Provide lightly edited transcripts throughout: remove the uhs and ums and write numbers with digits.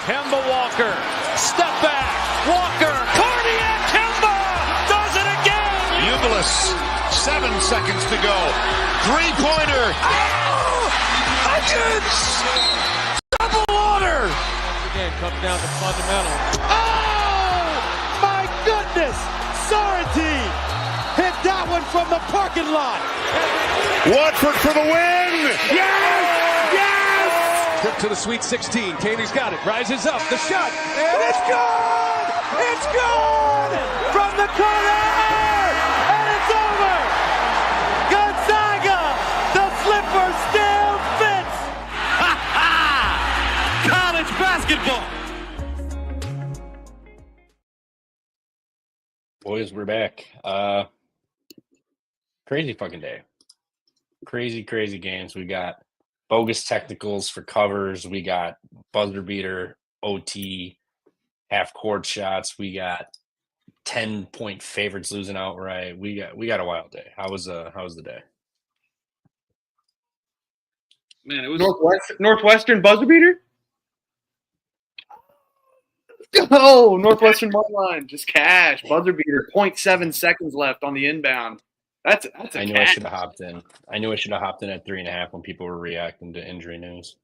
Kemba Walker, step back, Walker, cardiac Kemba does it again. Ubilis, 7 seconds to go. Three-pointer. Oh, Hutchins, double order. Again, comes down to fundamentals. Oh, my goodness, Sorrentine hit that one from the parking lot. Watford for the win. Yes, yes. Trip to the Sweet 16. Caney's got it. Rises up. The shot. And it's good! It's good! From the corner! And it's over! Gonzaga! The slipper still fits! Ha ha! College basketball! Boys, we're back. Crazy fucking day. Crazy games. We got bogus technicals for covers. We got buzzer beater, OT, half court shots. We got 10-point favorites losing outright. We got a wild day. How was the day? Man, it was Northwestern buzzer beater. Oh, Northwestern money line, just cash buzzer beater. 0.7 seconds left on the inbound. That's a I knew cash. I should have hopped in. I knew I should have hopped in at 3.5 when people were reacting to injury news.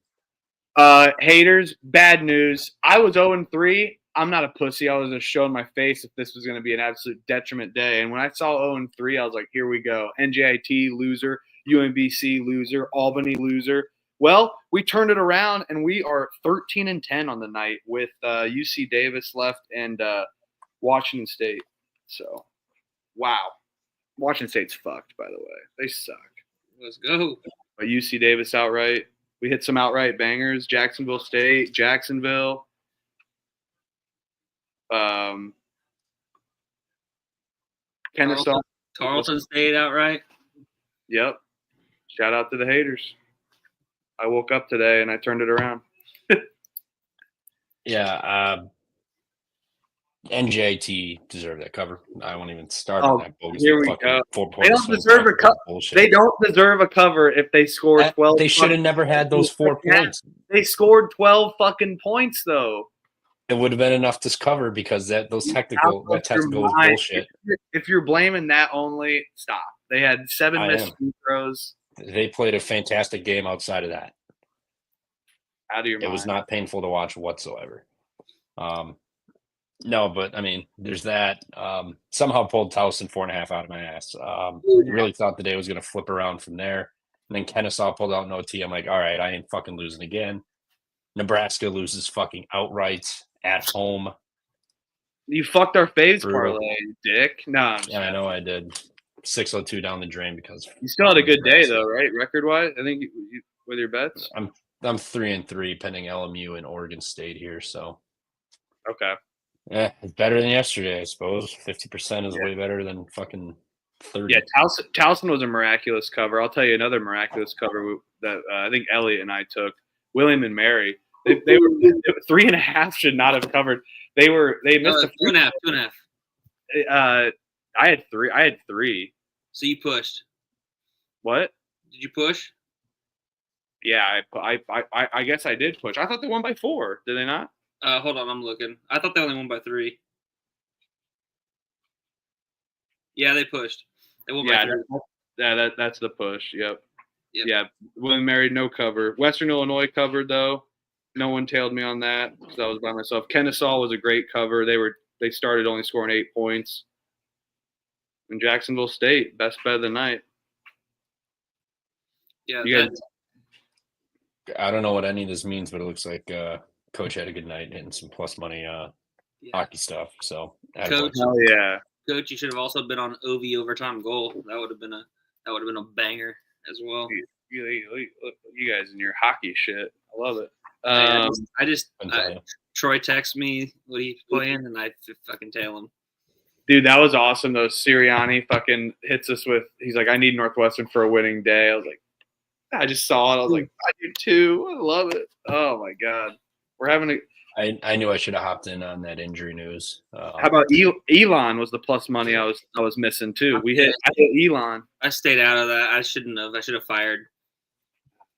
Haters, bad news. I was 0-3. I'm not a pussy. I was just showing my face if this was going to be an absolute detriment day. And when I saw 0-3, I was like, here we go. NJIT loser, UMBC loser, Albany loser. Well, we turned it around, and we are 13-10 on the night with UC Davis left and Washington State. So, wow. Washington State's fucked, by the way. They suck. Let's go. But UC Davis outright. We hit some outright bangers. Jacksonville State, Jacksonville. Kennesaw. Tarleton State outright. Yep. Shout out to the haters. I woke up today and I turned it around. Yeah, NJIT deserved that cover. I won't even start on that bogus. Here we fucking go. 4 They points. don't deserve a cover. They don't deserve a cover if they score 12. They should have never had those 4 points. They scored 12 fucking points though. It would have been enough to cover because that technical was bullshit. If you're blaming that only, stop. They had 7 missed free throws. They played a fantastic game outside of that. Out of your mind. It was not painful to watch whatsoever. No, but I mean, there's that. Somehow pulled Towson 4.5 out of my ass. Really thought the day was going to flip around from there. And then Kennesaw pulled out an OT. I'm like, all right, I ain't fucking losing again. Nebraska loses fucking outright at home. You fucked our faves parlay, dick. No, yeah, I know I did. 602 down the drain because you still had a good day though, right? Record wise, I think you with your bets. I'm 3-3 pending LMU and Oregon State here, so okay. Yeah, it's better than yesterday, I suppose. 50% is way better than fucking 30. Yeah, Towson was a miraculous cover. I'll tell you another miraculous cover that I think Elliot and I took. William and Mary. They were 3.5 should not have covered. They missed a 2.5. I had 3. So you pushed. What? Did you push? Yeah, I guess I did push. I thought they won by 4. Did they not? Hold on, I'm looking. I thought they only won by 3. Yeah, they pushed. They won by 3. Yeah, that's the push. Yep. Yeah, William Mary, no cover. Western Illinois covered, though. No one tailed me on that because I was by myself. Kennesaw was a great cover. They started only scoring 8 points. And Jacksonville State, best bet of the night. Yeah, I don't know what any of this means, but it looks like Coach had a good night hitting some plus money hockey stuff. So, Coach, hell yeah, Coach, you should have also been on OV overtime goal. That would have been a banger as well. You guys and your hockey shit, I love it. Troy texts me what he's playing, and I fucking tail him. Dude, that was awesome though. Sirianni fucking hits us with. He's like, I need Northwestern for a winning day. I was like, I just saw it. I was like, I do too. I love it. Oh my god, we're having a. I knew I should have hopped in on that injury news. How about Elon was the plus money I was missing too. I hit Elon. I stayed out of that. I shouldn't have. I should have fired.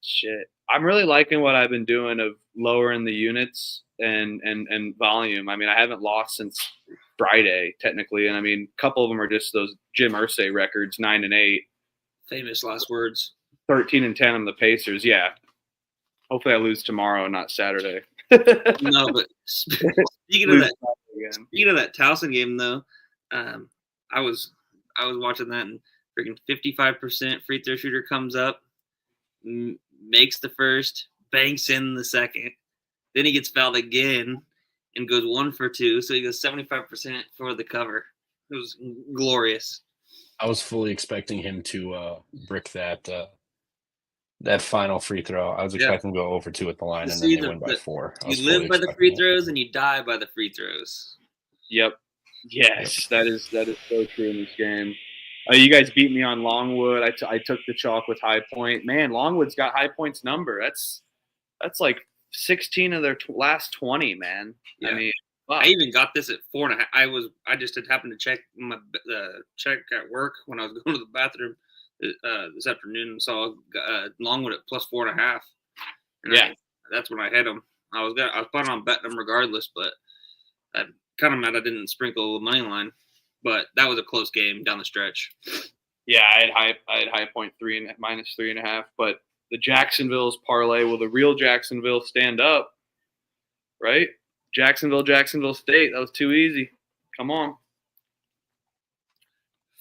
Shit. I'm really liking what I've been doing of lowering the units and volume. I mean, I haven't lost since Friday technically, and I mean, a couple of them are just those Jim Irsay records, 9-8, Famous last words. 13-10 on the Pacers. Yeah, hopefully I lose tomorrow, not Saturday. No, but speaking of that Towson game though, I was watching that, and freaking 55% free throw shooter comes up, makes the first, banks in the second, then he gets fouled again and goes 1 for 2, so he goes 75% for the cover. It was glorious. I was fully expecting him to brick that final free throw. I was expecting to go over 2 at the line, and then they win by 4. You live by the free throws and you die by the free throws. Yep. Yes, that is so true in this game. You guys beat me on Longwood. I took the chalk with High Point. Man, Longwood's got High Point's number. That's like 16 of their last 20, man. Yeah. I mean, I even got this at 4.5. I just had happened to check my check at work when I was going to the bathroom this afternoon, and saw Longwood at plus 4.5. Yeah, that's when I hit them. I was planning on betting them regardless, but I kind of mad I didn't sprinkle the money line. But that was a close game down the stretch. Yeah, I had High Point minus 3.5, but the Jacksonville's parlay. Will the real Jacksonville stand up? Right? Jacksonville State. That was too easy. Come on.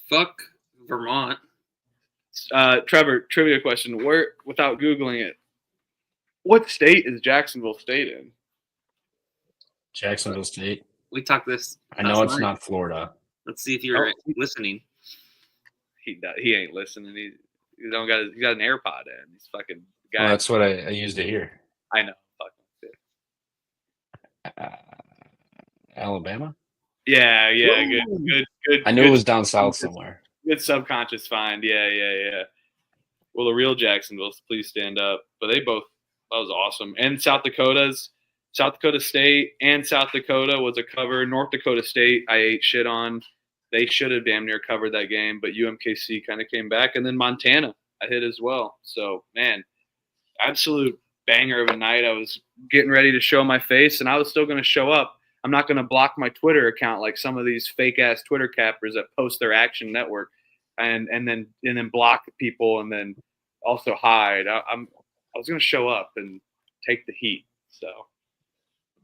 Fuck Vermont. Trevor, trivia question. Where, without Googling it, what state is Jacksonville State in? Jacksonville State. We talked this. I know it's not Florida. Let's see if you're listening. He ain't listening. He got an AirPod in. He's fucking guy. Well, that's what I used to hear. I know. Alabama? Yeah, good. I knew it was down south somewhere. Good subconscious find. Yeah. Well, the real Jacksonville's, please stand up. But that was awesome. And South Dakota State and South Dakota was a cover. North Dakota State, I ate shit on. They should have damn near covered that game, but UMKC kind of came back. And then Montana, I hit as well. So, man, absolute banger of a night. I was getting ready to show my face, and I was still going to show up. I'm not going to block my Twitter account like some of these fake ass Twitter cappers that post their Action Network and then block people and then also hide. I was going to show up and take the heat. So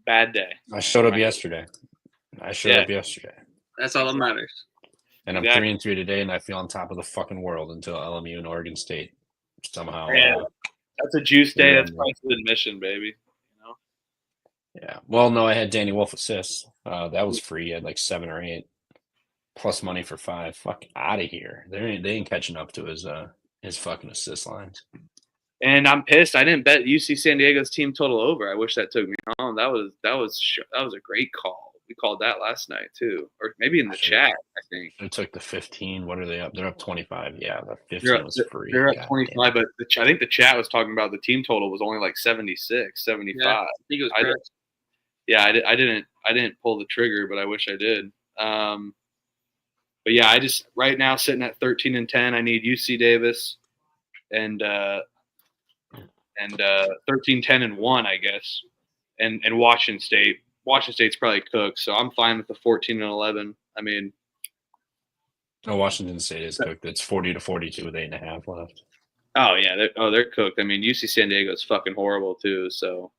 bad day. I showed up yesterday. That's all that matters. And I'm 3-3 today, and I feel on top of the fucking world until LMU and Oregon State somehow. Yeah. That's a juice day. That's price of admission, baby. You know? Yeah. Well, no, I had Danny Wolf assists. That was free. I had like 7 or 8 plus money for 5. Fuck out of here. They ain't catching up to his fucking assist lines. And I'm pissed. I didn't bet UC San Diego's team total over. I wish that took me home. That was a great call. We called that last night too, or maybe in the chat. I think it took the 15. What are they up? They're up 25. Yeah, the 15 was free. They're up 25, but I think the chat was talking about the team total was only like 76, 75. Yeah, I think it was correct. I didn't pull the trigger, but I wish I did. But yeah, I just right now sitting at 13-10. I need UC Davis and 13-10-1, I guess, and Washington State. Washington State's probably cooked, so I'm fine with the 14-11. I mean, Washington State is cooked. It's 40-42 with 8.5 left. Oh yeah, they're cooked. I mean, UC San Diego's fucking horrible too. So,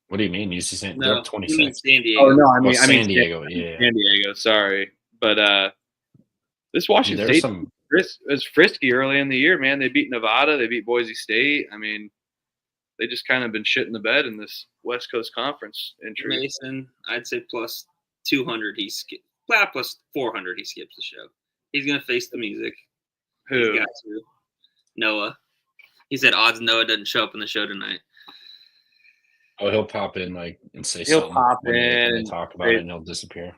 what do you mean UC San? No, they're up 26. San Diego. Oh no, I mean San Diego. Yeah, San Diego. Sorry, but this Washington State was frisky early in the year, man. They beat Nevada. They beat Boise State. I mean, they just kind of been shit in the bed in this West Coast Conference entry. Mason, I'd say plus 200. Plus 400. He skips the show. He's gonna face the music. Who? He's got to. Noah. He said odds Noah doesn't show up in the show tonight. Oh, he'll pop in and say he'll something. Pop in and talk about it, and he'll disappear.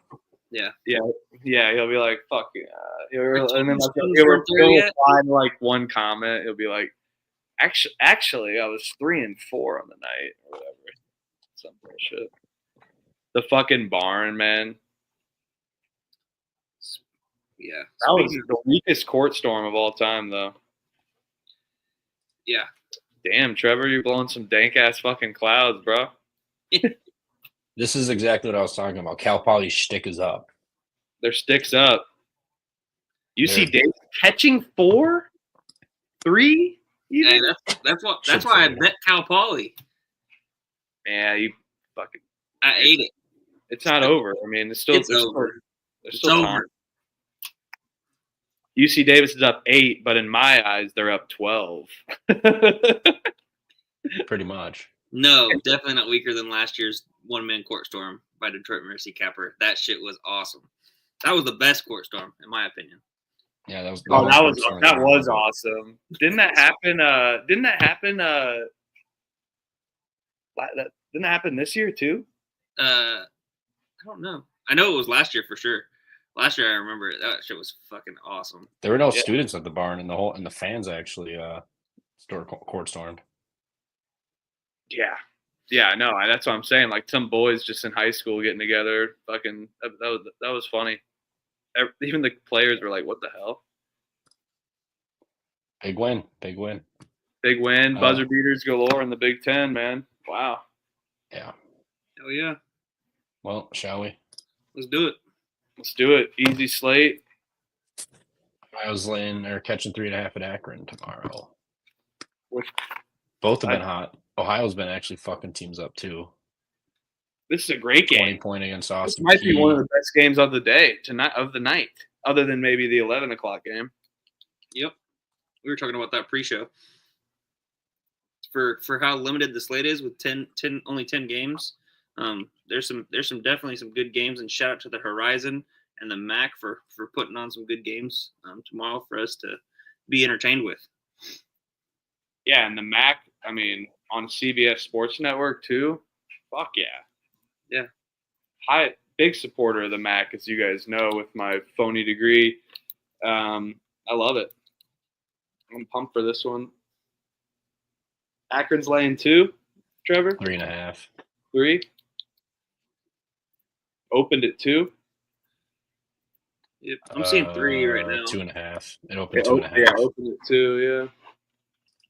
Yeah. He'll be like, "Fuck yeah," and then he'll reply to like one comment. He'll be like, "Actually, I was 3-4 on the night, or whatever." Some bullshit. The fucking barn, man. Yeah. That was the weakest court storm of all time, though. Yeah. Damn, Trevor, you're blowing some dank ass fucking clouds, bro. This is exactly what I was talking about. Cal Poly's shtick is up. Their sticks up. UC Davis catching 4, 3. Hey, that's why I bet Cal Poly. Yeah, you fucking. I ate it. It's not over. I mean, it's over. There's still time. UC Davis is up 8, but in my eyes, they're up 12. Pretty much. No, definitely not weaker than last year's one-man court storm by Detroit Mercy Capper. That shit was awesome. That was the best court storm, in my opinion. Yeah, that was. That was awesome. Didn't that happen? Didn't that happen this year too? I don't know. I know it was last year for sure. Last year I remember it. That shit was fucking awesome. There were no students at the barn, and the fans actually court stormed. Yeah, I know. That's what I'm saying. Like some boys just in high school getting together. Fucking that was funny. Even the players were like, "What the hell?" Big win. Big win. Buzzer beaters galore in the Big Ten, man. Wow. Yeah. Hell yeah. Well, shall we? Let's do it. Easy slate. Ohio's catching 3.5 at Akron tomorrow. Both have been hot. Ohio's been actually fucking teams up too. This is a great game. 20-point against Austin. This might be one of the best games of the day of the night, other than maybe the 11 o'clock game. Yep, we were talking about that pre-show. For how limited the slate is with only 10 games, there's definitely some good games, and shout out to the Horizon and the MAC for putting on some good games tomorrow for us to be entertained with. Yeah, and the MAC, I mean, on CBS Sports Network too. Fuck yeah. Big supporter of the MAC, as you guys know, with my phony degree. I love it. I'm pumped for this one. Akron's laying 2, Trevor? 3.5. 3? Opened at 2? Yep. I'm seeing 3 right now. 2.5. It opened 2.5. Yeah, opened at 2, yeah.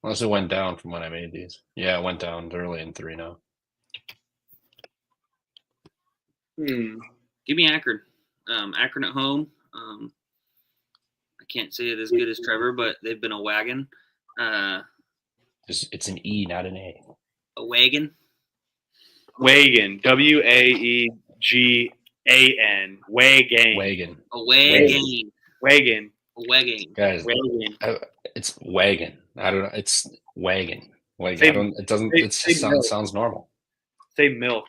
Unless it went down from when I made these. Yeah, it went down early in 3 now. Give me Akron. Akron at home. I can't say it as good as Trevor, but they've been a wagon. It's an E, not an A. A wagon. Wagon. WAEGAN. Wagon. Wagon. A wagon. Wagon. A wagon. Guys, wagon. It's wagon. I don't know. It's wagon. Wagon. It sounds normal. Say milk.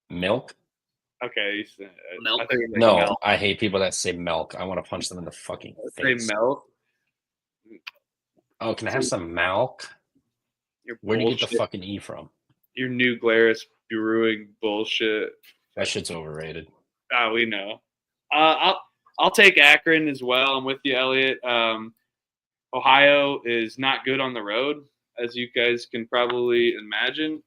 Milk? Okay. Milk? No, milk. I hate people that say milk. I want to punch them in the fucking face. Say milk? Oh, can I have some milk? Where do you get the fucking E from? Your new Glarus brewing bullshit. That shit's overrated. We know. I'll take Akron as well. I'm with you, Elliot. Ohio is not good on the road, as you guys can probably imagine.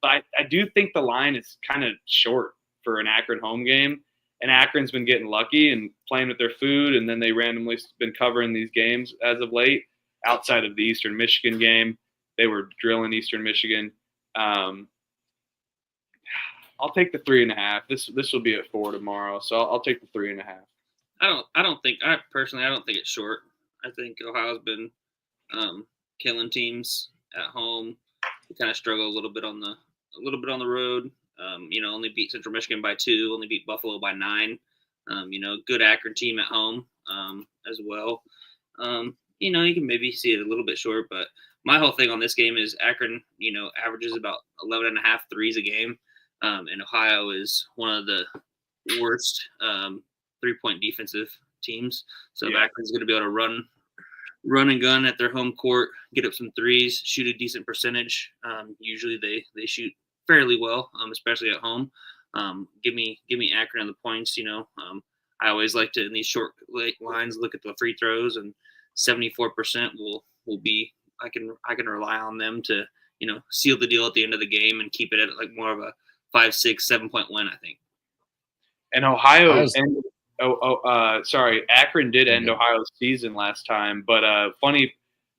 But I do think the line is kind of short for an Akron home game. And Akron's been getting lucky and playing with their food, and then they randomly been covering these games as of late. Outside of the Eastern Michigan game, they were drilling Eastern Michigan. I'll take the 3.5. This will be at 4 tomorrow, so I'll take the 3.5. I don't think it's short. I think Ohio's been killing teams at home. We kind of struggle a little bit on the road. Only beat Central Michigan by 2. Only beat Buffalo by 9. Good Akron team at home as well. You can maybe see it a little bit short, but my whole thing on this game is Akron, averages about 11.5 threes a game. And Ohio is one of the worst 3-point defensive teams. So if Akron's going to be able to run and gun at their home court, get up some threes, shoot a decent percentage. Usually they shoot fairly well, especially at home. Give me Akron on the points. I always like to, in these short lines, look at the free throws, and 74% will be. I can rely on them to seal the deal at the end of the game and keep it at like more of a 5, 6, 7 point win, I think. And Akron did end Ohio's season last time, but funny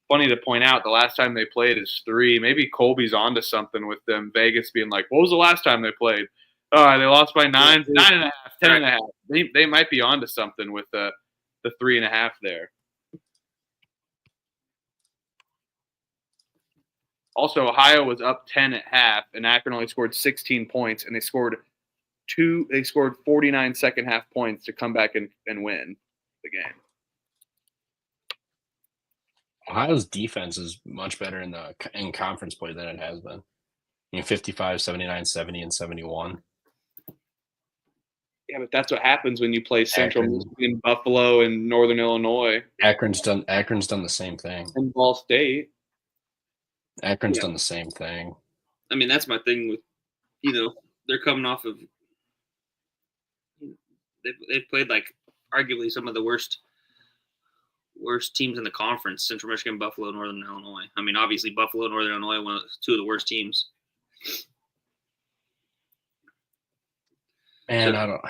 funny to point out the last time they played is 3. Maybe Colby's onto something with them. Vegas being like, what was the last time they played? They lost by 9, 9.5, 10.5. They might be onto something with the 3.5 there. Also, Ohio was up 10 at half, and Akron only scored 16 points, and they scored 49 second half points to come back and win the game. Ohio's defense is much better in conference play than it has been. 55, 79, 70, and 71. Yeah, but that's what happens when you play Central Michigan, Buffalo, and Northern Illinois. Akron's done the same thing. And Ball State. Akron's done the same thing. I mean, that's my thing with, they're coming off of they've played like arguably some of the worst teams in the conference: Central Michigan, Buffalo, Northern Illinois. I mean, obviously Buffalo, Northern Illinois, two of the worst teams. And So- I don't.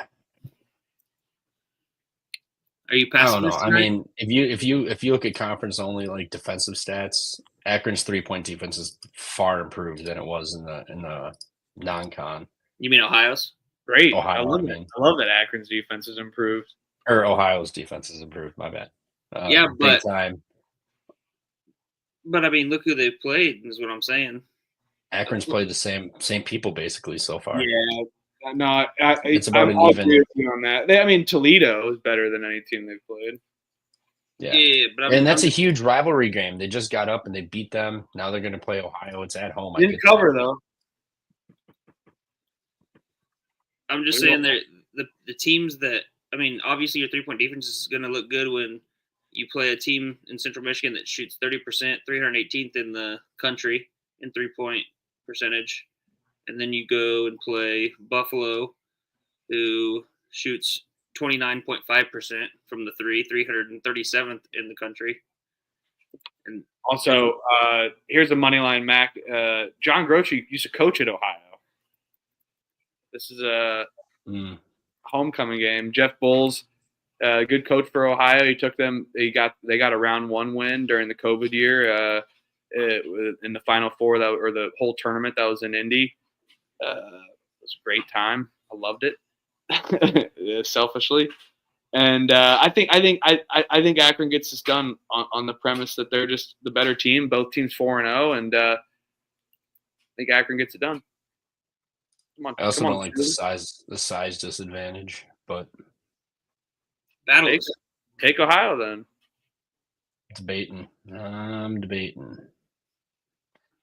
Are you I passing don't know. this I tonight? mean, if you look at conference only like defensive stats, Akron's 3-point defense is far improved than it was in the non-con. You mean Ohio's? Great. Ohio, I love I it. mean. I love that Akron's defense has improved. Or Ohio's defense is improved. My bad. Yeah, big but- time. But I mean, look who they've played. Is what I'm saying. Akron's played the same people basically so far. Yeah. No, It's about an I'll even- agree with you on that. I mean, Toledo is better than any team they've played. Yeah. But And that's a huge rivalry game. They just got up and they beat them. Now they're going to play Ohio. It's at home. I Didn't get cover, that. though. I'm just saying that the teams that obviously your 3-point defense is going to look good when you play a team in Central Michigan that shoots 30%, 318th in the country in 3-point percentage, and then you go and play Buffalo, who shoots 29.5% from the 337th in the country. And Also, here's a money line, Mac. John Groce used to coach at Ohio. This is a homecoming game. Jeff Bulls, good coach for Ohio. He took them. They got a round 1 win during the COVID year in the Final Four or the whole tournament that was in Indy. It was a great time. I loved it, selfishly. And I think Akron gets this done on the premise that they're just the better team. Both teams 4-0, and I think Akron gets it done. Come on, I also come on, don't like the size disadvantage, but battles. Take Ohio then. I'm debating.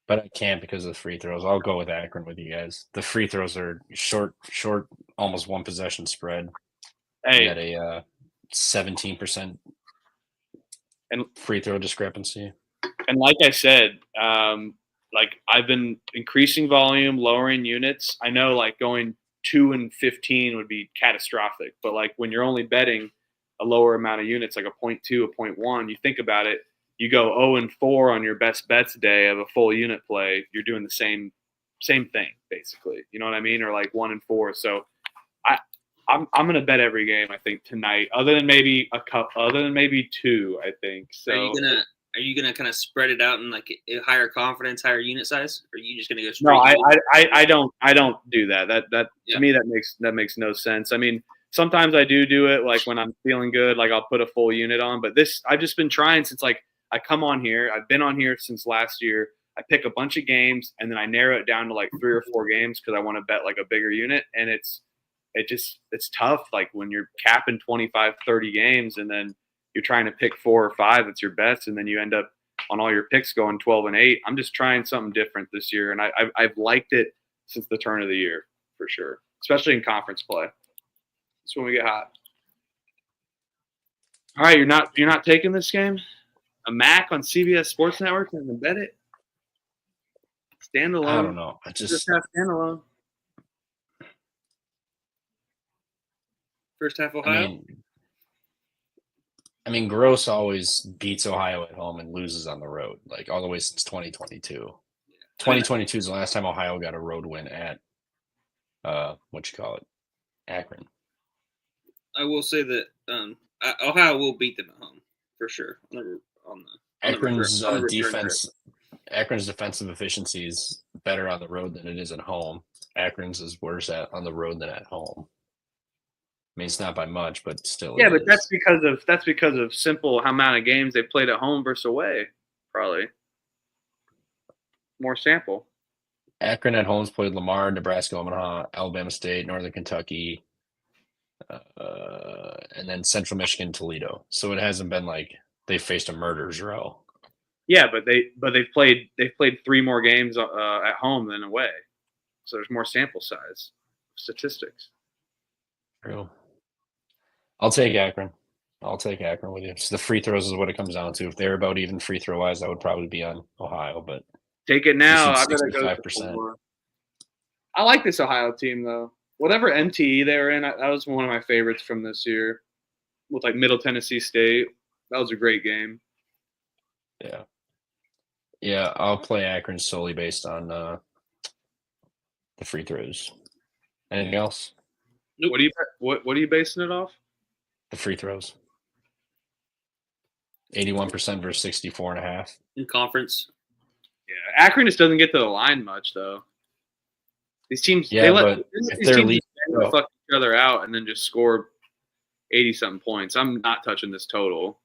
But I can't because of the free throws. I'll go with Akron with you guys. The free throws are short, almost one possession spread. Hey, At a 17% and free throw discrepancy. And like I said, I've been increasing volume, lowering units. I know going 2 and 15 would be catastrophic, but when you're only betting a lower amount of units, like a 0.2, a 0.1, you think about it, you go 0 and 4 on your best bets day of a full unit play, you're doing the same thing basically. You know what I mean? Or 1 and 4. So I'm gonna bet every game I think tonight, other than maybe 2. I think so. Are you gonna kind of spread it out in a higher confidence, higher unit size, or are you just gonna go straight? No, I don't do that. That Yeah. To me that makes no sense. I mean, sometimes I do it when I'm feeling good, I'll put a full unit on. But this I've just been trying since I come on here. I've been on here since last year. I pick a bunch of games and then I narrow it down to 3 or 4 games because I want to bet a bigger unit. And it's tough when you're capping 25, 30 games and then you're trying to pick 4 or 5 that's your best, and then you end up on all your picks going 12 and 8. I'm just trying something different this year, and I've liked it since the turn of the year for sure, especially in conference play. That's when we get hot. All right, you're not taking this game? A MAC on CBS Sports Network and then bet it? Standalone. I don't know. Just have standalone. First half Ohio. I mean, Gross always beats Ohio at home and loses on the road, all the way since 2022. 2022 is the last time Ohio got a road win at Akron. I will say that Ohio will beat them at home for sure on Akron's on the return defense. Akron's defensive efficiency is better on the road than it is at home. Akron's is worse on the road than at home. I mean, it's not by much, but still. Yeah, but that's because of simple amount of games they played at home versus away. Probably more sample. Akron at home's played Lamar, Nebraska, Omaha, Alabama State, Northern Kentucky, and then Central Michigan, Toledo. So it hasn't been like they faced a murderer's row. Yeah, but they've played 3 more games at home than away, so there's more sample size. Statistics. True. I'll take Akron. With you. So the free throws is what it comes down to. If they're about even free throw wise, I would probably be on Ohio, but take it now. I I better go 65%. I like this Ohio team though. Whatever MTE they were in, that was one of my favorites from this year. With like Middle Tennessee State, that was a great game. Yeah, I'll play Akron solely based on the free throws. Anything else? What are you basing it off? The free throws. 81% versus 64.5 in conference. Yeah, Akron just doesn't get to the line much though. These teams, yeah, but if they're leading, fuck each other out and then just score 80-something points. I'm not touching this total.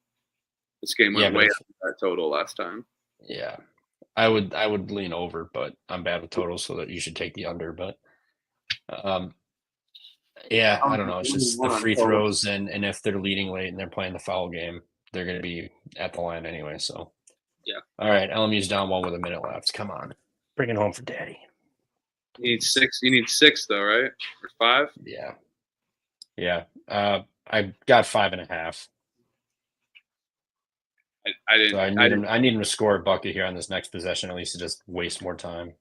This game went way up that total last time. Yeah, I would lean over, but I'm bad with totals, so that you should take the under. But yeah, I don't know. It's just the free throws, and if they're leading late and they're playing the foul game, they're going to be at the line anyway. So yeah. All right, LMU's down 1 with a minute left. Come on, bring it home for Daddy. You need 6. You need 6 though, right? Or 5? Yeah. I got 5.5. I didn't. So I need him to score a bucket here on this next possession, at least to just waste more time.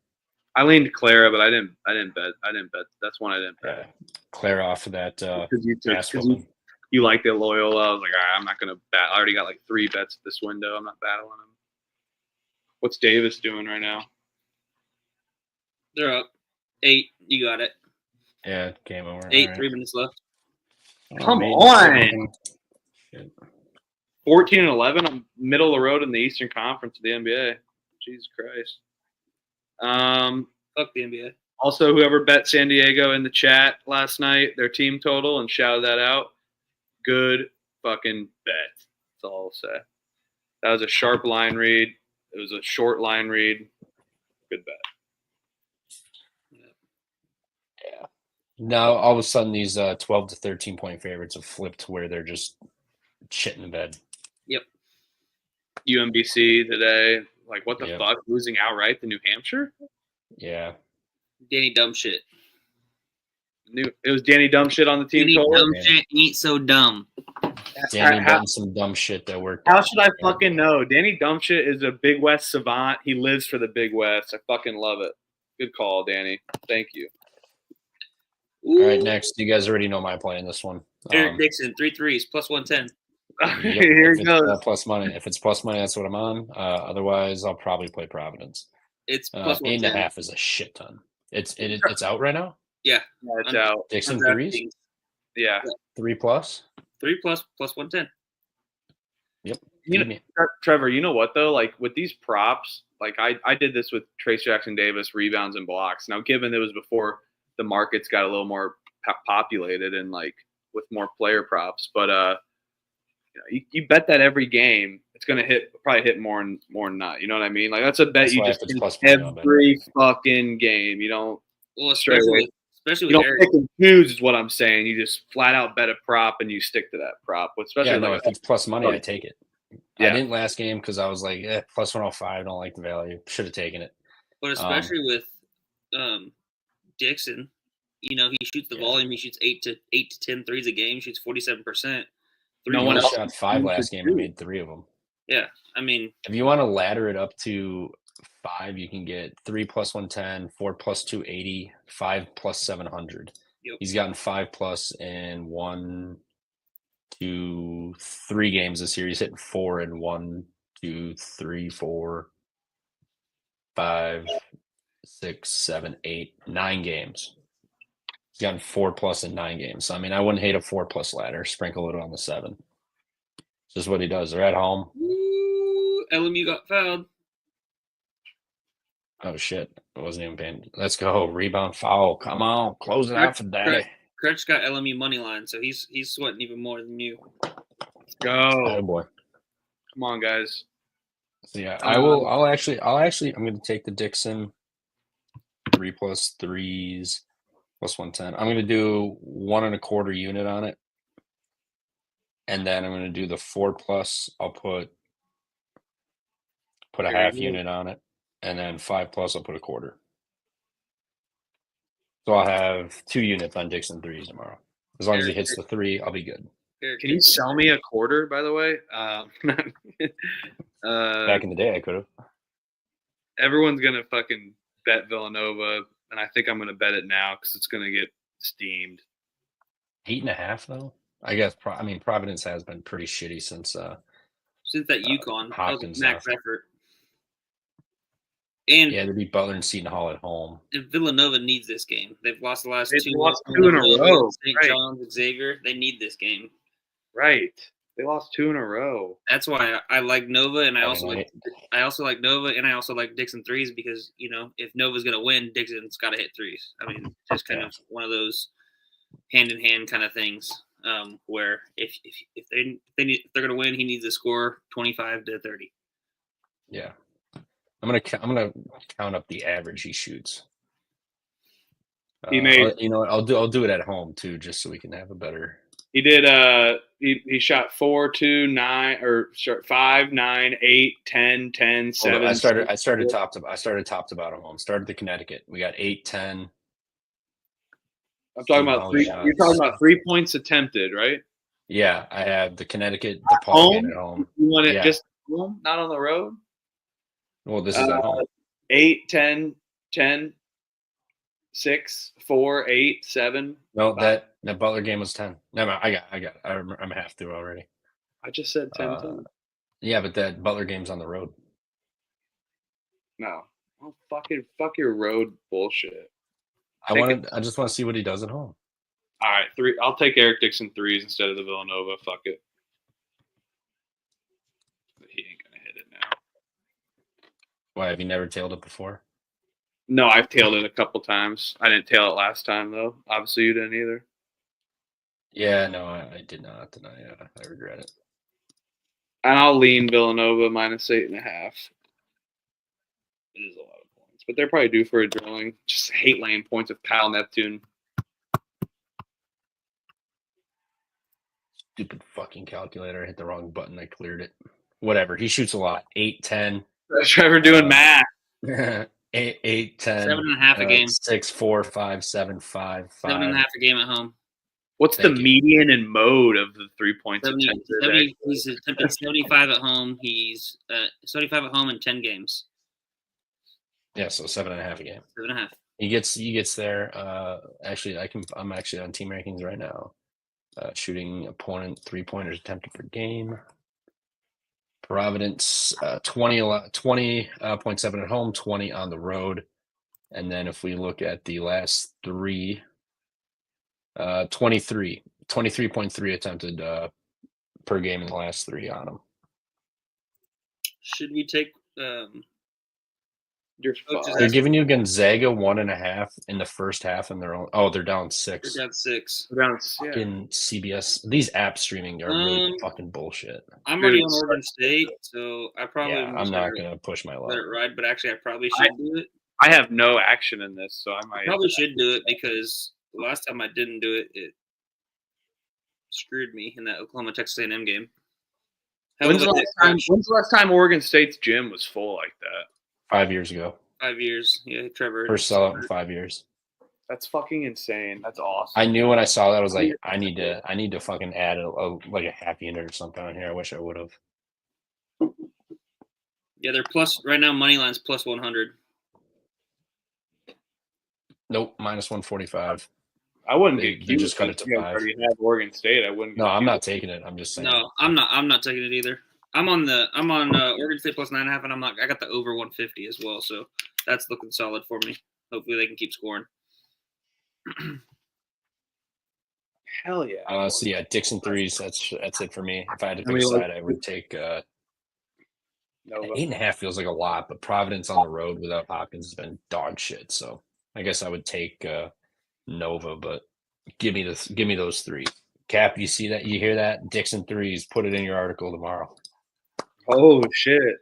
I leaned Clara, but I didn't bet. That's one I didn't bet. Yeah. Clara off of that. Because you like the Loyola. I was like, all right, I'm not gonna bet. I already got like 3 bets this window. I'm not battling them. What's Davis doing right now? They're up 8. You got it. Yeah, game over. 8. Right. 3 minutes left. Come on. 14-11. I'm middle of the road in the Eastern Conference of the NBA. Jesus Christ. Fuck the NBA. Also, whoever bet San Diego in the chat last night, their team total, and shouted that out, good fucking bet. That's all I'll say. That was a sharp line read. It was a short line read. Good bet. Yeah. Now, all of a sudden, these 12 to 13 point favorites have flipped to where they're just shit in the bed. Yep. UMBC today. Like, what the fuck? Losing outright to New Hampshire? Yeah. Danny dumb shit. It was Danny dumb shit on the team. Danny dumb shit ain't so dumb. Danny done some dumb shit that worked. How should I fucking know? Danny dumb shit is a Big West savant. He lives for the Big West. I fucking love it. Good call, Danny. Thank you. All right, next. You guys already know my play in this one. Eric Dixon, 3 threes, plus 110. Here it goes. Plus money. If it's plus money, that's what I'm on. Otherwise, I'll probably play Providence. It's plus 8.5 is a shit ton. It's out right now? Yeah. It's out. Dixon threes? Yeah. 3 plus? 3 plus 110. Yep. You know, Trevor, you know what though? Like with these props, like I did this with Trace Jackson Davis rebounds and blocks. Now, given it was before the markets got a little more populated and like with more player props, but you bet that every game, it's gonna probably hit more and not. You know what I mean? Like that's a bet that's you just every fucking game. You don't especially with you don't pick and choose is what I'm saying. You just flat out bet a prop and you stick to that prop. Especially if it's plus money, I take it. Yeah. I didn't last game because I was like, plus 105. I don't like the value. Should have taken it. But especially with Dixon, he shoots the volume. He shoots 8 to 10 threes a game. Shoots 47%. No one else shot 5 last game and made 3 of them. Yeah, I mean, if you want to ladder it up to 5, you can get 3 plus 110, 4 plus 280, 5 plus 700. Yep. He's gotten 5 plus in 1, 2, 3 games this year. He's hitting 4 in 1, 2, 3, 4, 5, 6, 7, 8, 9 games. He's gotten 4 plus in 9 games. So, I mean, I wouldn't hate a 4 plus ladder. Sprinkle it on the 7. This is what he does. They're at home. LMU got fouled. Oh shit! I wasn't even paying. Let's go. Rebound foul. Come on, close it out for daddy. Kretsch got LMU money line, so he's sweating even more than you. Let's go. Oh boy. Come on, guys. So yeah, I'll actually. I'm going to take the Dixon 3 + 3s + 110. I'm going to do 1 1/4 unit on it, and then I'm going to do the 4+. I'll put a half unit on it, and then 5+. I'll put a quarter. So I'll have 2 units on Dixon 3s tomorrow. As long as he hits the 3, I'll be good. Can you sell me a quarter, by the way? Back in the day, I could have. Everyone's gonna fucking bet Villanova, and I think I'm gonna bet it now because it's gonna get steamed. 8.5 though. I guess. Providence has been pretty shitty since that UConn. Hopkins that was max effort. And yeah, they beat Butler and Seton Hall at home. Villanova needs this game. They've lost the last 2 in a row. St. John's, Xavier. They need this game. Right. They lost 2 in a row. That's why I like Nova, and I also like Nova, and I also like Dixon 3s because if Nova's gonna win, Dixon's got to hit 3s. I mean, just kind of one of those hand in hand kind of things where if they're gonna win, he needs to score 25 to 30. Yeah, I'm gonna count up the average he shoots. He made. I'll do it at home too, just so we can have a better. He did. He shot 4, 2, 9, or 5, 9, 8, 10, 10, 7. I started top to bottom home. Started the Connecticut. We got 8, 10. I'm talking about 3. You're talking about 3 points attempted, right? Yeah, I have the Connecticut, the Paul game at home. You want it just home, not on the road? Well, this is at home. 8, 10, 10, 6, 4, 8, 7. No, 5. That Butler game was 10. No, I got it. I'm half through already. I just said 10. 10. Yeah, but that Butler game's on the road. No. Oh, fuck your road bullshit. I just want to see what he does at home. All right, 3. I'll take Eric Dixon 3s instead of the Villanova. Fuck it. But he ain't gonna hit it now. Why, have you never tailed it before? No, I've tailed it a couple times. I didn't tail it last time though. Obviously, you didn't either. Yeah, no, I did not, and I regret it. And I'll lean Villanova -8.5. It is a lot of points, but they're probably due for a drilling. Just hate laying points with Kyle Neptune. Stupid fucking calculator. I hit the wrong button. I cleared it. Whatever. He shoots a lot. 8, 10. Trevor doing math. 8, 10. 7.5 a game. 6, 4, 5, 7, 5, 5. 7.5 a game at home. What's the median and mode of the 3 points attempted? He's attempted 75 at home. He's 75 at home in 10 games. Yeah, so 7.5 a game. 7.5. He gets there. Actually, I'm actually on team rankings right now. Shooting opponent 3-pointers attempted per game. Providence 20.7 at home, 20 on the road. And then if we look at the last 3, 23.3 attempted per game in the last 3 on them. Should we take they're giving you Gonzaga 1.5 in the first half, and they're down 6. They're down 6. Fucking CBS. These app streaming are really fucking bullshit. I'm already on Oregon State, so I probably I'm not gonna push my luck. Let it ride, but actually I probably should do it. I have no action in this, so I might probably should do it because the last time I didn't do it, it screwed me in that Oklahoma Texas A&M game. When's the last time Oregon State's gym was full like that? 5 years ago. 5 years. Yeah, Trevor. First sellout in 5 years. That's fucking insane. That's awesome. I knew when I saw that, I was like, I need to fucking add a half unit or something on here. I wish I would have. Yeah, they're plus right now. Money line's plus 100. Nope, minus 145. I wouldn't get. You just cut it to 5. Already have Oregon State. I wouldn't. No, I'm not taking it. I'm just saying. No, I'm not taking it either. I'm on Oregon State plus 9.5, and I got the over 150 as well. So that's looking solid for me. Hopefully they can keep scoring. Hell yeah. So yeah, Dixon 3s. That's it for me. If I had to decide, I would take. Nova. 8.5 feels like a lot, but Providence on the road without Hopkins has been dog shit. So I guess I would take Nova, but give me those 3. Cap, you see that? You hear that? Dixon threes. Put it in your article tomorrow. Oh shit!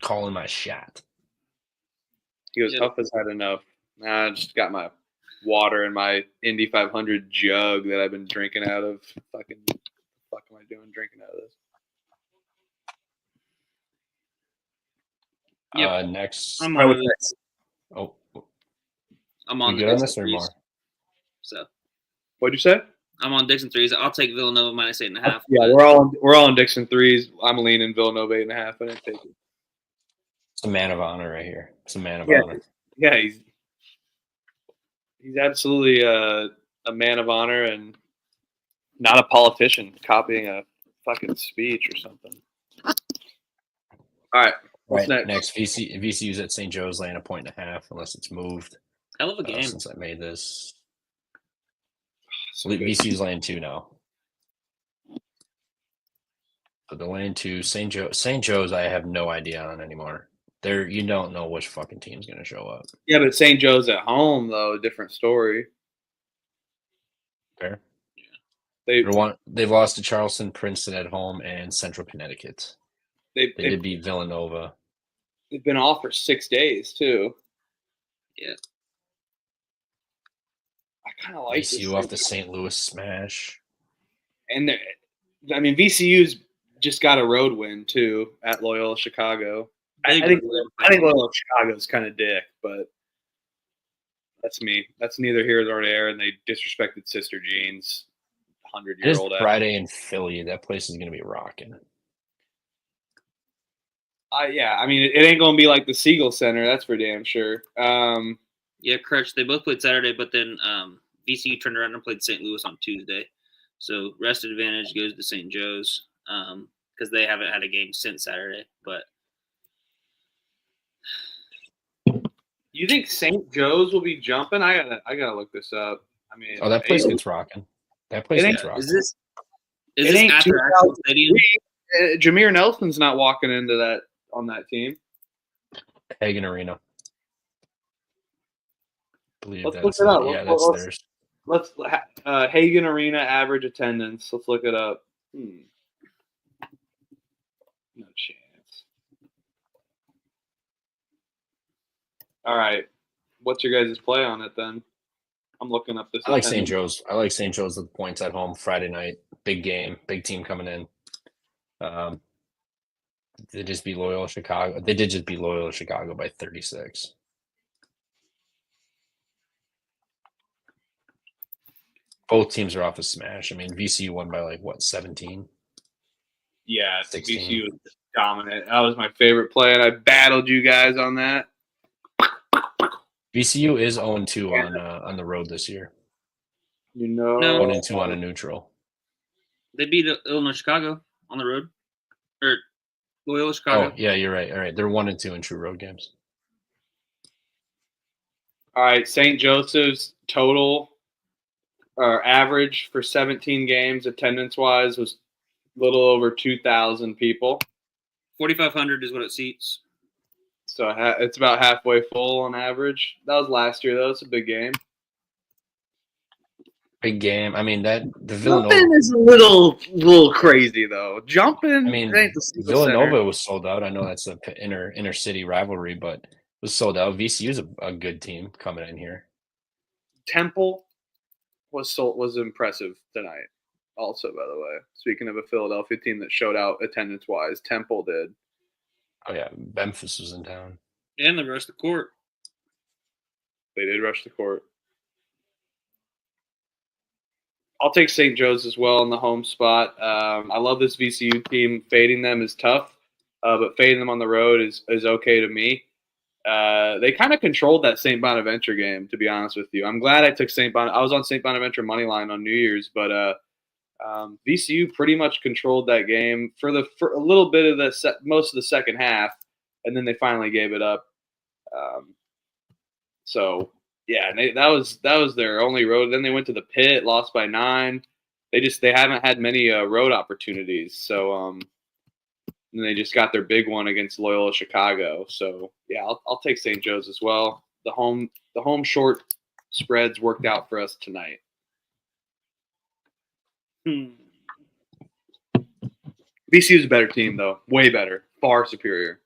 Calling my shot. He goes, Yeah. Huff has had enough. Nah, I just got my water in my Indy 500 jug that I've been drinking out of. Fuck am I doing drinking out of this? Yep. Next. I'm Right, on what's it. next? Oh, I'm we on good the on Dixon this or threes. more? So What'd you say? I'm on Dixon threes. I'll take Villanova minus 8.5. Yeah, but we're all on Dixon threes. I'm leaning Villanova 8.5. I didn't take it. It's a man of honor right here. It's a man of Yeah. honor. Yeah, he's absolutely a man of honor and not a politician copying a fucking speech or something. All right, what's Right, next? VCU's at St. Joe's laying 1.5 unless it's moved. hell of a game. Since I made this. So good. VCU's laying 2 now. So the lane 2, St. Joe's I have no idea on anymore. You don't know which fucking team's gonna show up. Yeah, but St. Joe's at home though, different story. Fair. They've They've lost to Charleston, Princeton at home, and Central Connecticut. They did they've beat Villanova. been off for 6 days too. Yeah. I kind of like VCU this off the St. Louis smash. and I mean VCU's just got a road win too at Loyola Chicago. I think Loyola Chicago's kind of dick, but that's me. That's neither here nor there, and they disrespected Sister Jean's It is 100-year-old. Friday in Philly. That place is gonna be rocking. Yeah, I mean it ain't gonna be like the Siegel Center, that's for damn sure. Yeah, Crutch. They both played Saturday, but then VCU turned around and played St. Louis on Tuesday. So rest advantage goes to St. Joe's because they haven't had a game since Saturday. But You think St. Joe's will be jumping? I gotta look this up. I mean, Oh, that place it- gets rocking. That place It ain't- gets rocking. is this It ain't at their actual stadium? Jameer Nelson's not walking into that on that team. Hagen Arena. Believe Let's that's look it up. yeah, Let's- that's theirs. Let's Hagen Arena average attendance. Let's look it up. No chance. All right, what's your guys' play on it then? I'm looking up this. I like St. attendance. Joe's. I like St. Joe's with the points at home Friday night. Big game, big team coming in. They just beat Loyola Chicago. They did just beat Loyola Chicago by 36. Both teams are off a smash. I mean, VCU won by like what, 17? Yeah, 16. VCU was dominant. That was my favorite play, and I battled you guys on that. VCU is 0-2 on the road this year. You know, No. 0-2 on a neutral. They beat Illinois Chicago on the road, or Loyola Chicago. Oh, yeah, you're right. All right, they're 1-2 in true road games. All right, St. Joseph's total or average for 17 games attendance-wise was a little over 2,000 people. 4,500 is what it seats. So it's about halfway full on average. That was last year, though. It's a big game. Big game. I mean, the Villanova. Jumping is a little crazy, though. Jumping. I mean, ain't the Siegel Villanova Center. was sold out. I know that's an inner city rivalry, but it was sold out. VCU's a good team coming in here. Temple was impressive tonight. Also, by the way, speaking of a Philadelphia team that showed out attendance-wise, Temple did. Oh yeah, Memphis was in town. And the rest of the court. They did rush the court. I'll take St. Joe's as well in the home spot. I love this VCU team. Fading them is tough, but fading them on the road is okay to me. They kind of controlled that St. Bonaventure game, to be honest with you. I'm glad I took St. Bonaventure. I was on St. Bonaventure money line on New Year's, but VCU pretty much controlled that game for a little bit of most of the second half, and then they finally gave it up. So yeah, that was their only road. Then they went to the pit, lost by 9. They haven't had many road opportunities. So and they just got their big one against Loyola Chicago. So yeah, I'll take St. Joe's as well. The home short spreads worked out for us tonight. BC is a better team though, way better, far superior.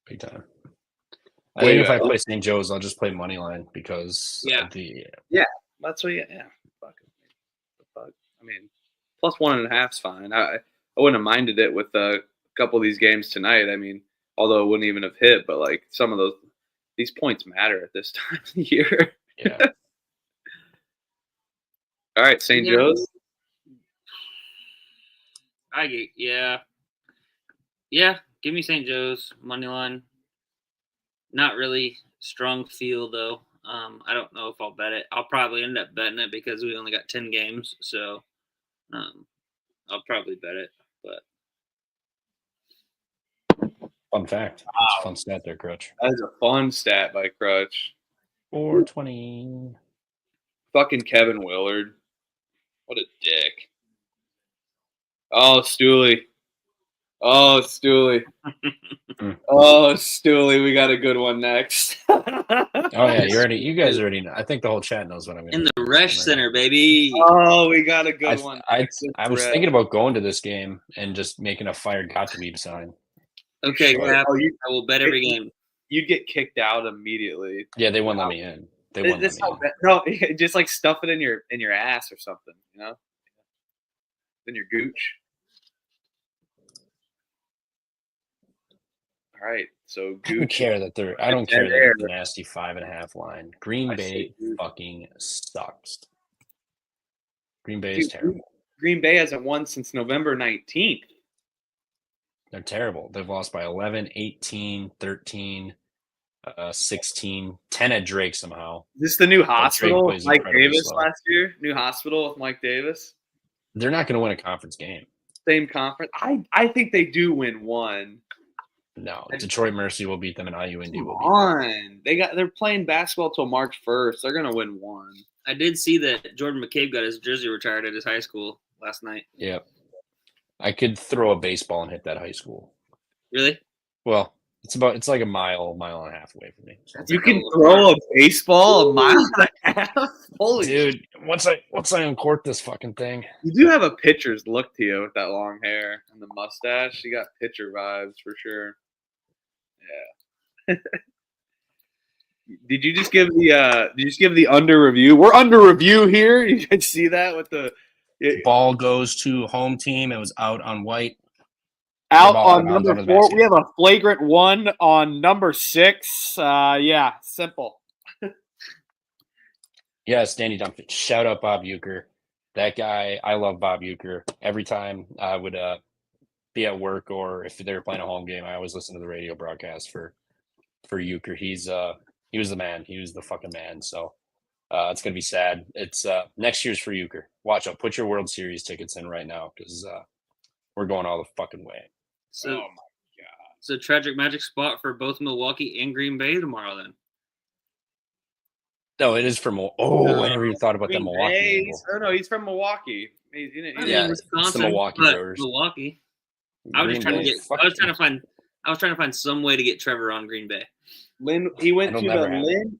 Big time. I think if I play St. Joe's, I'll just play money line because of the That's what fuck. I mean, plus 1.5 is fine. I wouldn't have minded it with a couple of these games tonight. I mean, although it wouldn't even have hit, but like some of these points matter at this time of the year. Yeah. All right, St. Joe's. Give me St. Joe's money line. Not really strong feel though. I don't know if I'll bet it. I'll probably end up betting it because we only got 10 games, so I'll probably bet it. But Fun fact. That's a fun stat there, Crutch. That is a fun stat by Crutch. 420. Fucking Kevin Willard. What a dick. Oh, Stooley. Oh, Stooley. Oh, Stooley. We got a good one next. Oh yeah, you guys already know. I think the whole chat knows what I'm going to in the Resch Center, baby. Oh, we got a good one. I was thinking about going to this game and just making a fired Gottlieb sign. Okay, I will bet every game. You'd get kicked out immediately. Yeah, they wouldn't let me in. They wouldn't let me in. No, just like stuff it in your ass or something, you know? In your gooch. All right, so I don't care that they're the nasty 5.5 line. Green Bay fucking sucks. Green Bay is terrible. Green Bay hasn't won since November 19th. They're terrible. They've lost by 11, 18, 13, 16, 10 at Drake somehow. Is this the new hospital with Mike Davis last year? New hospital with Mike Davis? They're not going to win a conference game. Same conference? I think they do win one. No, Detroit Mercy will beat them, and IU Indy will beat them. They're playing basketball till March 1st. They're gonna win one. I did see that Jordan McCabe got his jersey retired at his high school last night. Yep. I could throw a baseball and hit that high school. Really? Well, it's like a mile and a half away from me. You can throw a baseball a mile and a half? Holy dude! Once I uncork this fucking thing. You do have a pitcher's look to you with that long hair and the mustache. You got pitcher vibes for sure. Yeah. Did you just give the under review? We're under review here. You can see that with the ball goes to home team. It was out on white. Out on number 4. We have a flagrant one on number 6. Yeah, simple. Yes, Danny Dunphy. Shout out Bob Uecker. That guy, I love Bob Uecker. Every time I would be at work or if they were playing a home game, I always listen to the radio broadcast for Uecker. He was the man. He was the fucking man. So it's gonna be sad. It's next year's for Uecker. Watch out. Put your World Series tickets in right now because we're going all the fucking way. So, oh my god! So tragic magic spot for both Milwaukee and Green Bay tomorrow. Then. No, it is from. I never even thought about that Milwaukee. No, he's from Milwaukee. Wisconsin, it's the Milwaukee Brewers. Milwaukee. I was trying to find some way to get Trevor on Green Bay. He went to the Lind.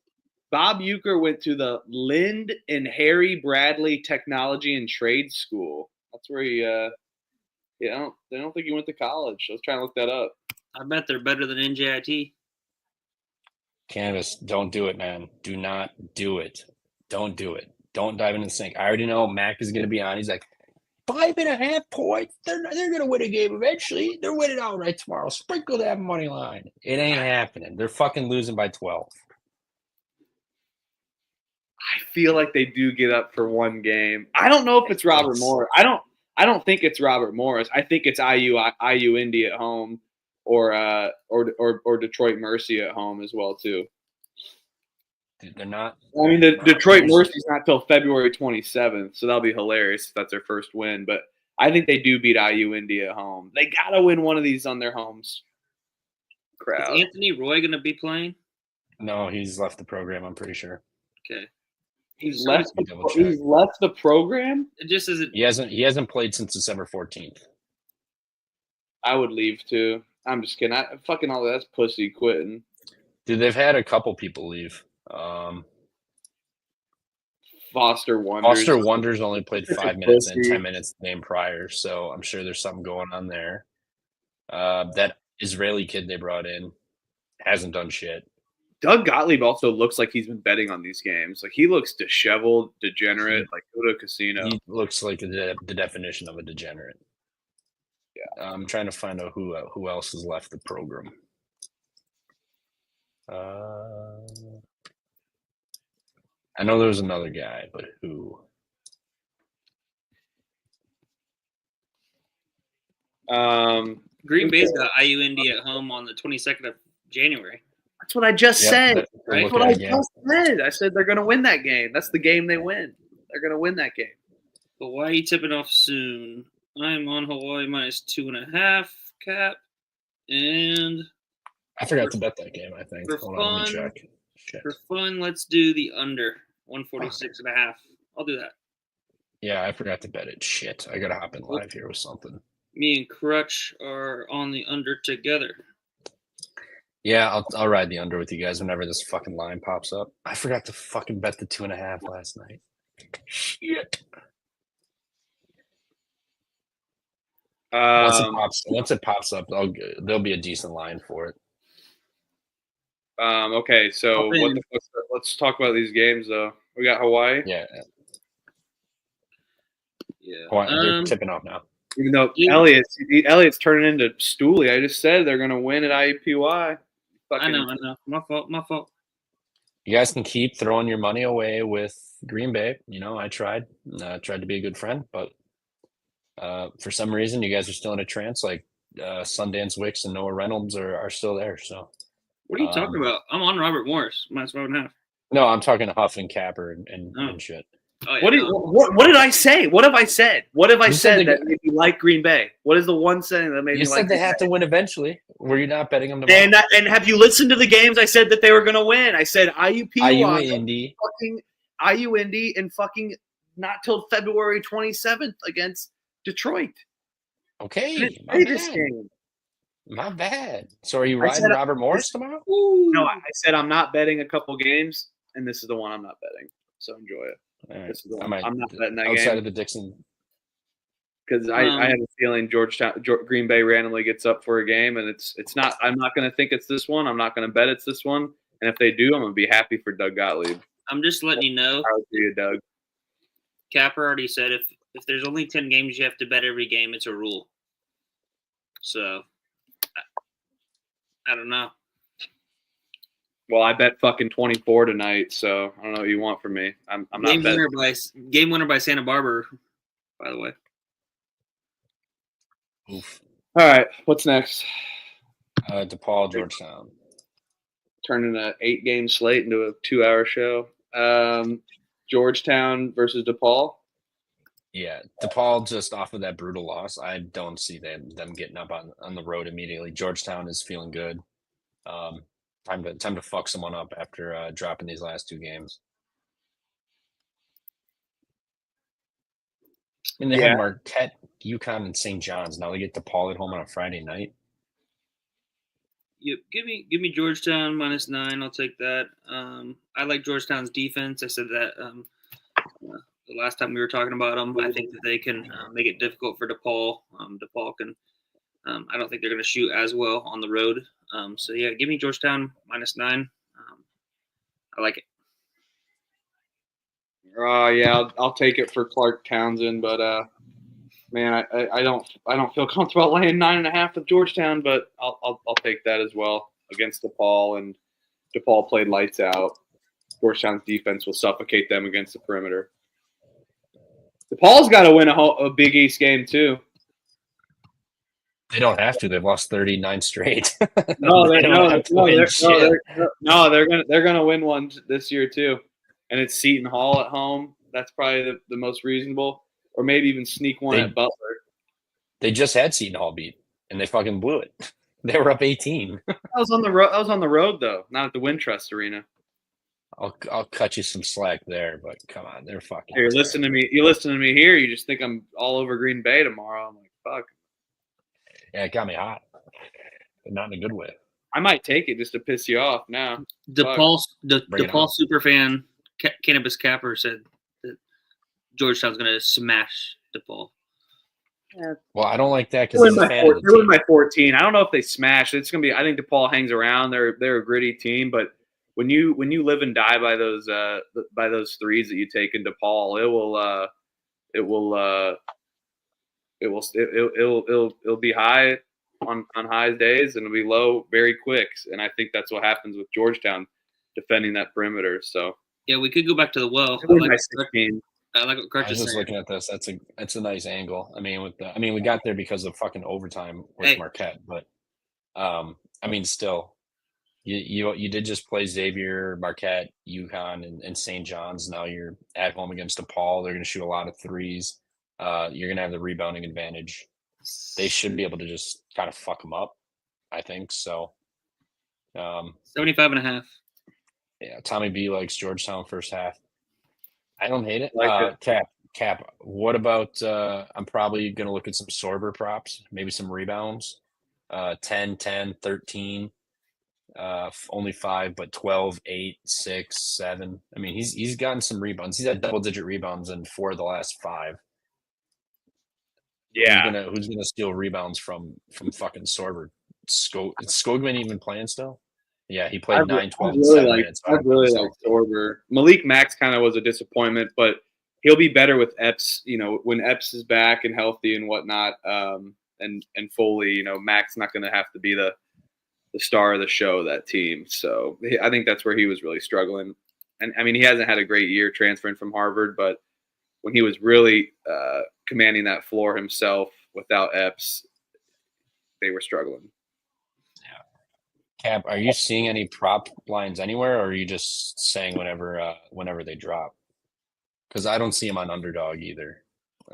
Bob Uecker went to the Lind and Harry Bradley Technology and Trade School. That's where he. They don't think he went to college. I was trying to look that up. I bet they're better than NJIT. Canvas, don't do it, man. Do not do it. Don't do it. Don't dive into the sink. I already know Mac is going to be on. He's like, 5.5 points. They're going to win a game eventually. They're winning outright tomorrow. Sprinkle that money line. It ain't happening. They're fucking losing by 12. I feel like they do get up for one game. I don't know if it's Robert Morris. I don't think it's Robert Morris. I think it's IU Indy at home, or Detroit Mercy at home as well too. Dude, they're not. I mean, the Detroit Mercy's not till February 27th, so that'll be hilarious if that's their first win. But I think they do beat IU Indy at home. They gotta win one of these on their homes. Crowd. Is Anthony Roy gonna be playing? No, he's left the program. I'm pretty sure. Okay. He's left the program? It just isn't. He hasn't played since December 14th. I would leave too. I'm just kidding. Fucking all that's pussy quitting. Dude, they've had a couple people leave. Foster Wonders. Foster Wonders only played Such a 5 minutes and pussy. 10 minutes the game prior, so I'm sure there's something going on there. That Israeli kid they brought in hasn't done shit. Doug Gottlieb also looks like he's been betting on these games. Like he looks disheveled, degenerate. Like go to a casino. He looks like the definition of a degenerate. Yeah. I'm trying to find out who else has left the program. I know there was another guy, but who? Green Bay's got IUND at home on the 22nd of January. That's what I just said. right? That's what I just said. I said they're going to win that game. That's the game they win. They're going to win that game. Hawaii tipping off soon. I'm on Hawaii minus 2.5 cap. And I forgot to bet that game, I think. For Hold on, let me fun, check. Shit. for fun, let's do the under 146.5. I'll do that. Yeah, I forgot to bet it. Shit. I gotta hop in live here with something. Me and Crutch are on the under together. Yeah, I'll ride the under with you guys whenever this fucking line pops up. I forgot to fucking bet the 2.5 last night. Shit. Once it pops up, there'll be a decent line for it. Okay, so let's talk about these games though. We got Hawaii. Yeah. Yeah. They're tipping off now. Even though Elliott's turning into Stooley. I just said they're going to win at IUPUI. I know. My fault. You guys can keep throwing your money away with Green Bay. You know, I tried to be a good friend, but for some reason, you guys are still in a trance. Like Sundance Wicks and Noah Reynolds are still there. So, what are you talking about? I'm on Robert Morris minus 5.5. No, I'm talking to Huff and Capper and shit. Oh, yeah, what did I say? What have I said? What have I said said that made you like Green Bay? What is the one saying that made You me like said they Green have Bay? to win eventually. Were you not betting them to win? And have you listened to the games? I said that they were going to win. I said IUPUI, Indy. fucking IU Indy, and fucking not till February 27th against Detroit. Okay. My bad. So are you riding Robert Morris tomorrow? No, I said I'm not betting a couple games, and this is the one I'm not betting. So enjoy it. Right. This is the one. I'm not betting that outside game of the Dixon. because I have a feeling Green Bay randomly gets up for a game, and it's not. I'm not going to think it's this one. I'm not going to bet it's this one. And if they do, I'm going to be happy for Doug Gottlieb. I'm just letting you know. How do you, Doug? Capper already said if there's only 10 games, you have to bet every game. It's a rule. So I don't know. Well, I bet fucking 24 tonight, so I don't know what you want from me. I'm not betting. Game winner by Santa Barbara, by the way. Oof. All right, what's next? DePaul, Georgetown. Turning an 8-game slate into a 2-hour show. Georgetown versus DePaul. Yeah, DePaul just off of that brutal loss. I don't see them getting up on the road immediately. Georgetown is feeling good. Time to fuck someone up after dropping these last 2 games. And they had Marquette, UConn, and St. John's. Now they get DePaul at home on a Friday night. Yep, give me Georgetown -9. I'll take that. I like Georgetown's defense. I said that the last time we were talking about them. I think that they can make it difficult for DePaul. DePaul can. I don't think they're going to shoot as well on the road. So yeah, give me Georgetown -9. I like it. Yeah, I'll take it for Clark Townsend, but man, I don't feel comfortable laying 9.5 with Georgetown, but I'll take that as well against DePaul, and DePaul played lights out. Georgetown's defense will suffocate them against the perimeter. DePaul's got to win a Big East game too. They don't have to. They've lost 39 straight. They're gonna win one this year too, and it's Seton Hall at home. That's probably the most reasonable, or maybe even sneak one at Butler. They just had Seton Hall beat, and they fucking blew it. They were up 18. I was on the road though, not at the Wintrust Arena. I'll cut you some slack there, but come on, they're fucking. Hey, you're listening to me here. You just think I'm all over Green Bay tomorrow. I'm like, fuck. Yeah, it got me hot, but not in a good way. I might take it just to piss you off now. DePaul Bring it DePaul on. superfan Cannabis Capper said that Georgetown's going to smash DePaul. Well, I don't like that They because he's a fan of the win team. by 14. I don't know if they smash. It's gonna be. I think DePaul hangs around. They're a gritty team, but when you live and die by those threes that you take in DePaul, it'll be high on high days and it'll be low very quick. And I think that's what happens with Georgetown defending that perimeter. So Yeah, we could go back to the well. they win by 16. I like what I Crutch was is just saying. looking at this. That's a nice angle. I mean, we got there because of fucking overtime with Hey. Marquette, but I mean, still, you did just play Xavier, Marquette, UConn, and St. John's. Now you're at home against DePaul. They're going to shoot a lot of threes. You're going to have the rebounding advantage. They should be able to just kind of fuck them up, I think. So, 75.5. yeah, Tommy B likes Georgetown first half. I don't hate it. Like it. Cap. What about? I'm probably going to look at some Sorber props, maybe some rebounds. 10, 10, 13. Only 5, but 12, 8, 6, 7. I mean, he's gotten some rebounds. He's had double-digit rebounds in 4 of the last 5. Yeah, Who's gonna steal rebounds from fucking Sorber? Is Skogman even playing still? Yeah, he played 9, 12, and 7 minutes. I really like Sorber. Malik Max kind of was a disappointment, but he'll be better with Epps. You know, when Epps is back and healthy and whatnot, and fully, you know, Max not going to have to be the star of the show of that team. So I think that's where he was really struggling. And I mean, he hasn't had a great year transferring from Harvard, but when he was really commanding that floor himself without Epps, they were struggling. Cap, are you seeing any prop lines anywhere, or are you just saying whenever they drop? Because I don't see him on underdog either.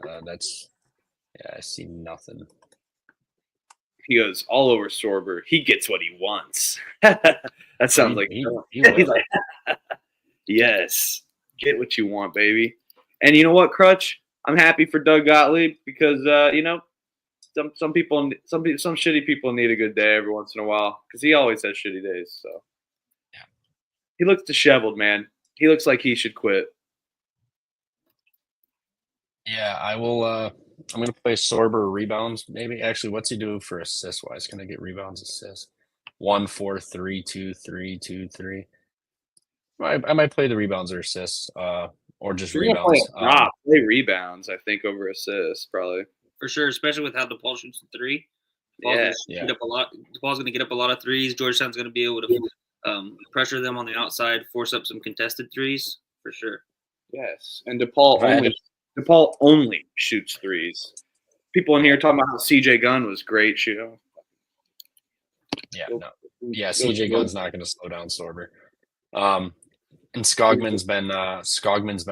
I see nothing. He goes all over Sorber. He gets what he wants. That sounds like he he's will. like, yes, get what you want, baby. And you know what, Crutch? I'm happy for Doug Gottlieb because you know, some shitty people need a good day every once in a while because he always has shitty days. So Yeah. He looks disheveled, man. He looks like he should quit. Yeah, I will. I'm going to play Sorber rebounds. Maybe actually, what's he do for assists wise? Can I get rebounds, assists? 1, 4, 3, 2, 3, 2, 3. I might play the rebounds or assists, or just You're gonna play rebounds. play rebounds, I think, over assists, probably. For sure, especially with how DePaul shoots the 3. Yeah. Get up a lot. DePaul's going to get up a lot of threes. Georgetown's going to be able to pressure them on the outside, force up some contested threes for sure. Yes, and DePaul only shoots threes. People in here talking about how CJ Gunn was great shooting. Yeah, no. Yeah, CJ Gunn's not going to slow down Sorber. And Skogman's been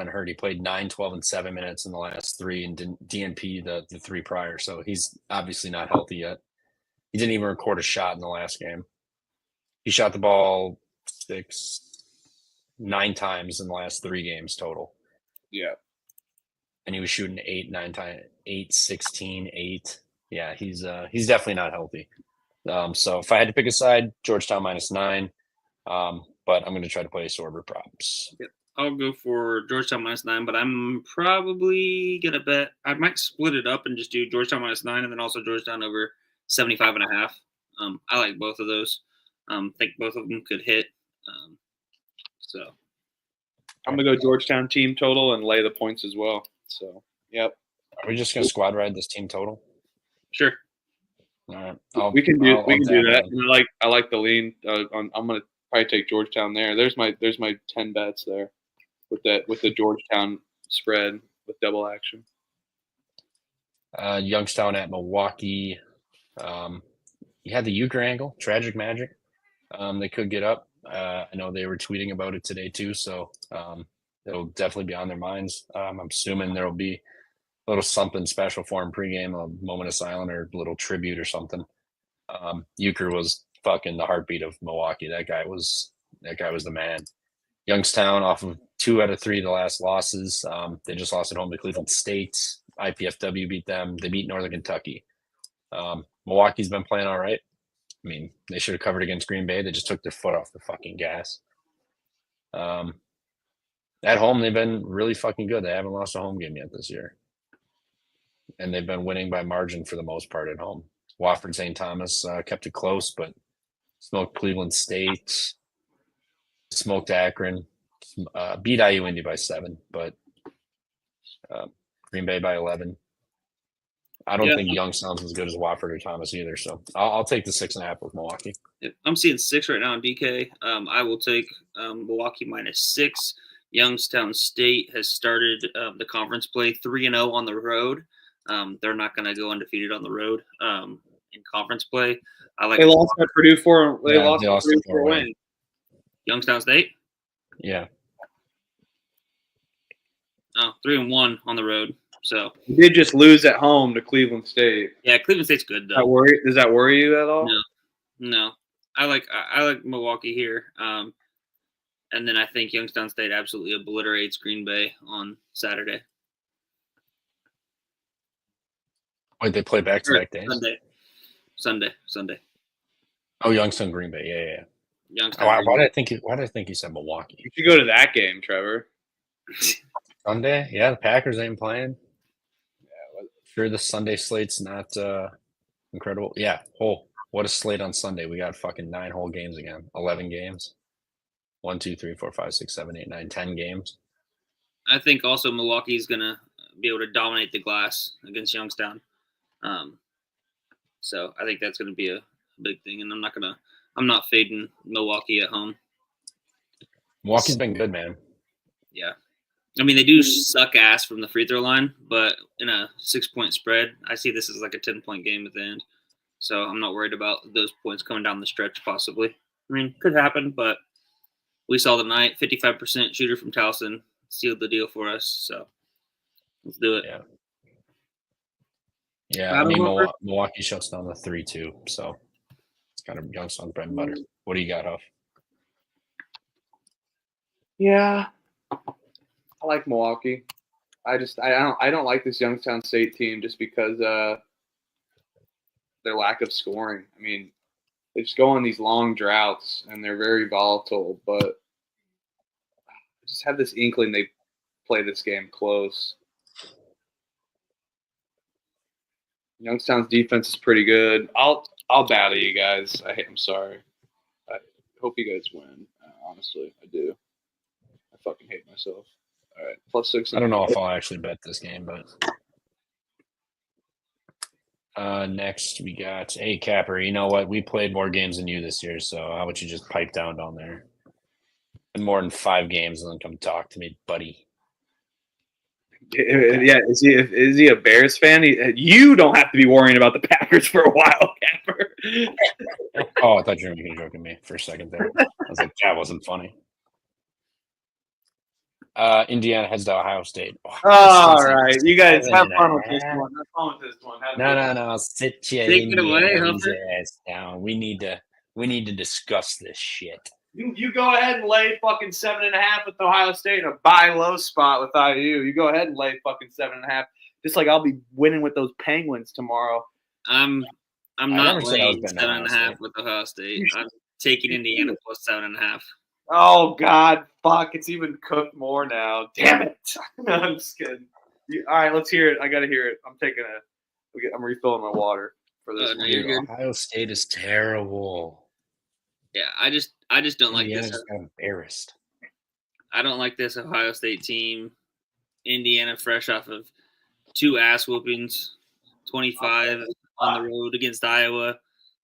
hurt. He played 9, 12, and 7 minutes in the last 3, and didn't DNP the 3 prior. So he's obviously not healthy yet. He didn't even record a shot in the last game. He shot the ball 9 times in the last 3 games total. Yeah. And he was shooting 8, 9 times, 8, 16, 8. Yeah, he's definitely not healthy. So if I had to pick a side, Georgetown -9. But I'm going to try to play Sorber props. I'll go for Georgetown -9, but I'm probably going to bet I might split it up and just do Georgetown -9 and then also Georgetown over 75.5. I like both of those. Think both of them could hit. So I'm going to go Georgetown team total and lay the points as well. So, yep. Are we just going to squad ride this team total? sure. All right. We can do that. on. And I like the lean. I'm going to probably take Georgetown there. There's my 10 bets there with the Georgetown spread with double action. Youngstown at Milwaukee. You had the Euchre angle, Tragic Magic. They could get up. I know they were tweeting about it today too, so it'll definitely be on their minds. I'm assuming there'll be a little something special for him pregame, a moment of silence or a little tribute or something. Euchre was fucking the heartbeat of Milwaukee. That guy was the man. Youngstown off of 2 out of 3 of the last losses. They just lost at home to Cleveland State. IPFW beat them. They beat Northern Kentucky. Milwaukee's been playing all right. I mean, they should have covered against Green Bay. They just took their foot off the fucking gas. At home, they've been really fucking good. They haven't lost a home game yet this year. And they've been winning by margin for the most part at home. Wofford St. Thomas kept it close, but smoked Cleveland State, smoked Akron, beat IU Indy by 7, but Green Bay by 11. I don't think Youngstown's as good as Wofford or Thomas either, so I'll take the 6.5 with Milwaukee. I'm seeing 6 right now on DK. I will take Milwaukee -6. Youngstown State has started the conference play 3-0 on the road. They're not going to go undefeated on the road in conference play. They lost at Purdue for a win. Youngstown State? Yeah. Oh, 3-1 on the road. So you did just lose at home to Cleveland State. Yeah, Cleveland State's good though. Does that worry you at all? No. I like Milwaukee here. And then I think Youngstown State absolutely obliterates Green Bay on Saturday. Wait, they play back-to-back days? Sunday. Oh, Youngstown, Green Bay. Yeah. Youngstown. Why did I think you said Milwaukee? You should go to that game, Trevor. Sunday? Yeah, the Packers ain't playing. Yeah, sure the Sunday slate's not incredible. Yeah. What a slate on Sunday. We got fucking 9 whole games again. 11 games. 1, 2, 3, 4, 5, 6, 7, 8, 9, 10 games. I think also Milwaukee's gonna be able to dominate the glass against Youngstown. So I think that's gonna be a big thing, and I'm not fading Milwaukee at home. Milwaukee's been good, man. Yeah. I mean, they do suck ass from the free throw line, but in a 6-point spread, I see this as like a 10-point game at the end. So I'm not worried about those points coming down the stretch, possibly. I mean, could happen, but we saw tonight, 55% shooter from Towson sealed the deal for us. So let's do it. Yeah, I mean, Milwaukee shuts down the 3-2, so it's kind of Youngstown's bread and butter. What do you got, Huff? Yeah, I like Milwaukee. I don't like this Youngstown State team just because their lack of scoring. I mean, they just go on these long droughts and they're very volatile, but I just have this inkling they play this game close. Youngstown's defense is pretty good. I'll battle you guys. I'm sorry. I hope you guys win. Honestly, I do. I fucking hate myself. All right, +6. I don't know if I'll actually bet this game, but next we got Capper. You know what? We played more games than you this year, so how about you just pipe down there? And more than 5 games, and then come talk to me, buddy. Yeah, is he a Bears fan? You don't have to be worrying about the Packers for a while, Capper. Oh, I thought you were making a joke at me for a second there. I was like, that wasn't funny. Indiana heads to Ohio State. All right, you guys have fun with this one. Have fun with this one. No. Sit your ass down. We need to discuss this shit. You go ahead and lay fucking 7.5 with Ohio State in a buy low spot with IU. You go ahead and lay fucking 7.5. Just like I'll be winning with those Penguins tomorrow. I'm not laying 7.5 with Ohio State. I'm taking Indiana +7.5. Oh God, fuck! It's even cooked more now. Damn it! No, I'm just kidding. All right, let's hear it. I gotta hear it. I'm refilling my water for this. Ohio State is terrible. Yeah, I just don't like this. Got embarrassed. I don't like this Ohio State team. Indiana, fresh off of 2 ass whoopings, 25 on the road against Iowa.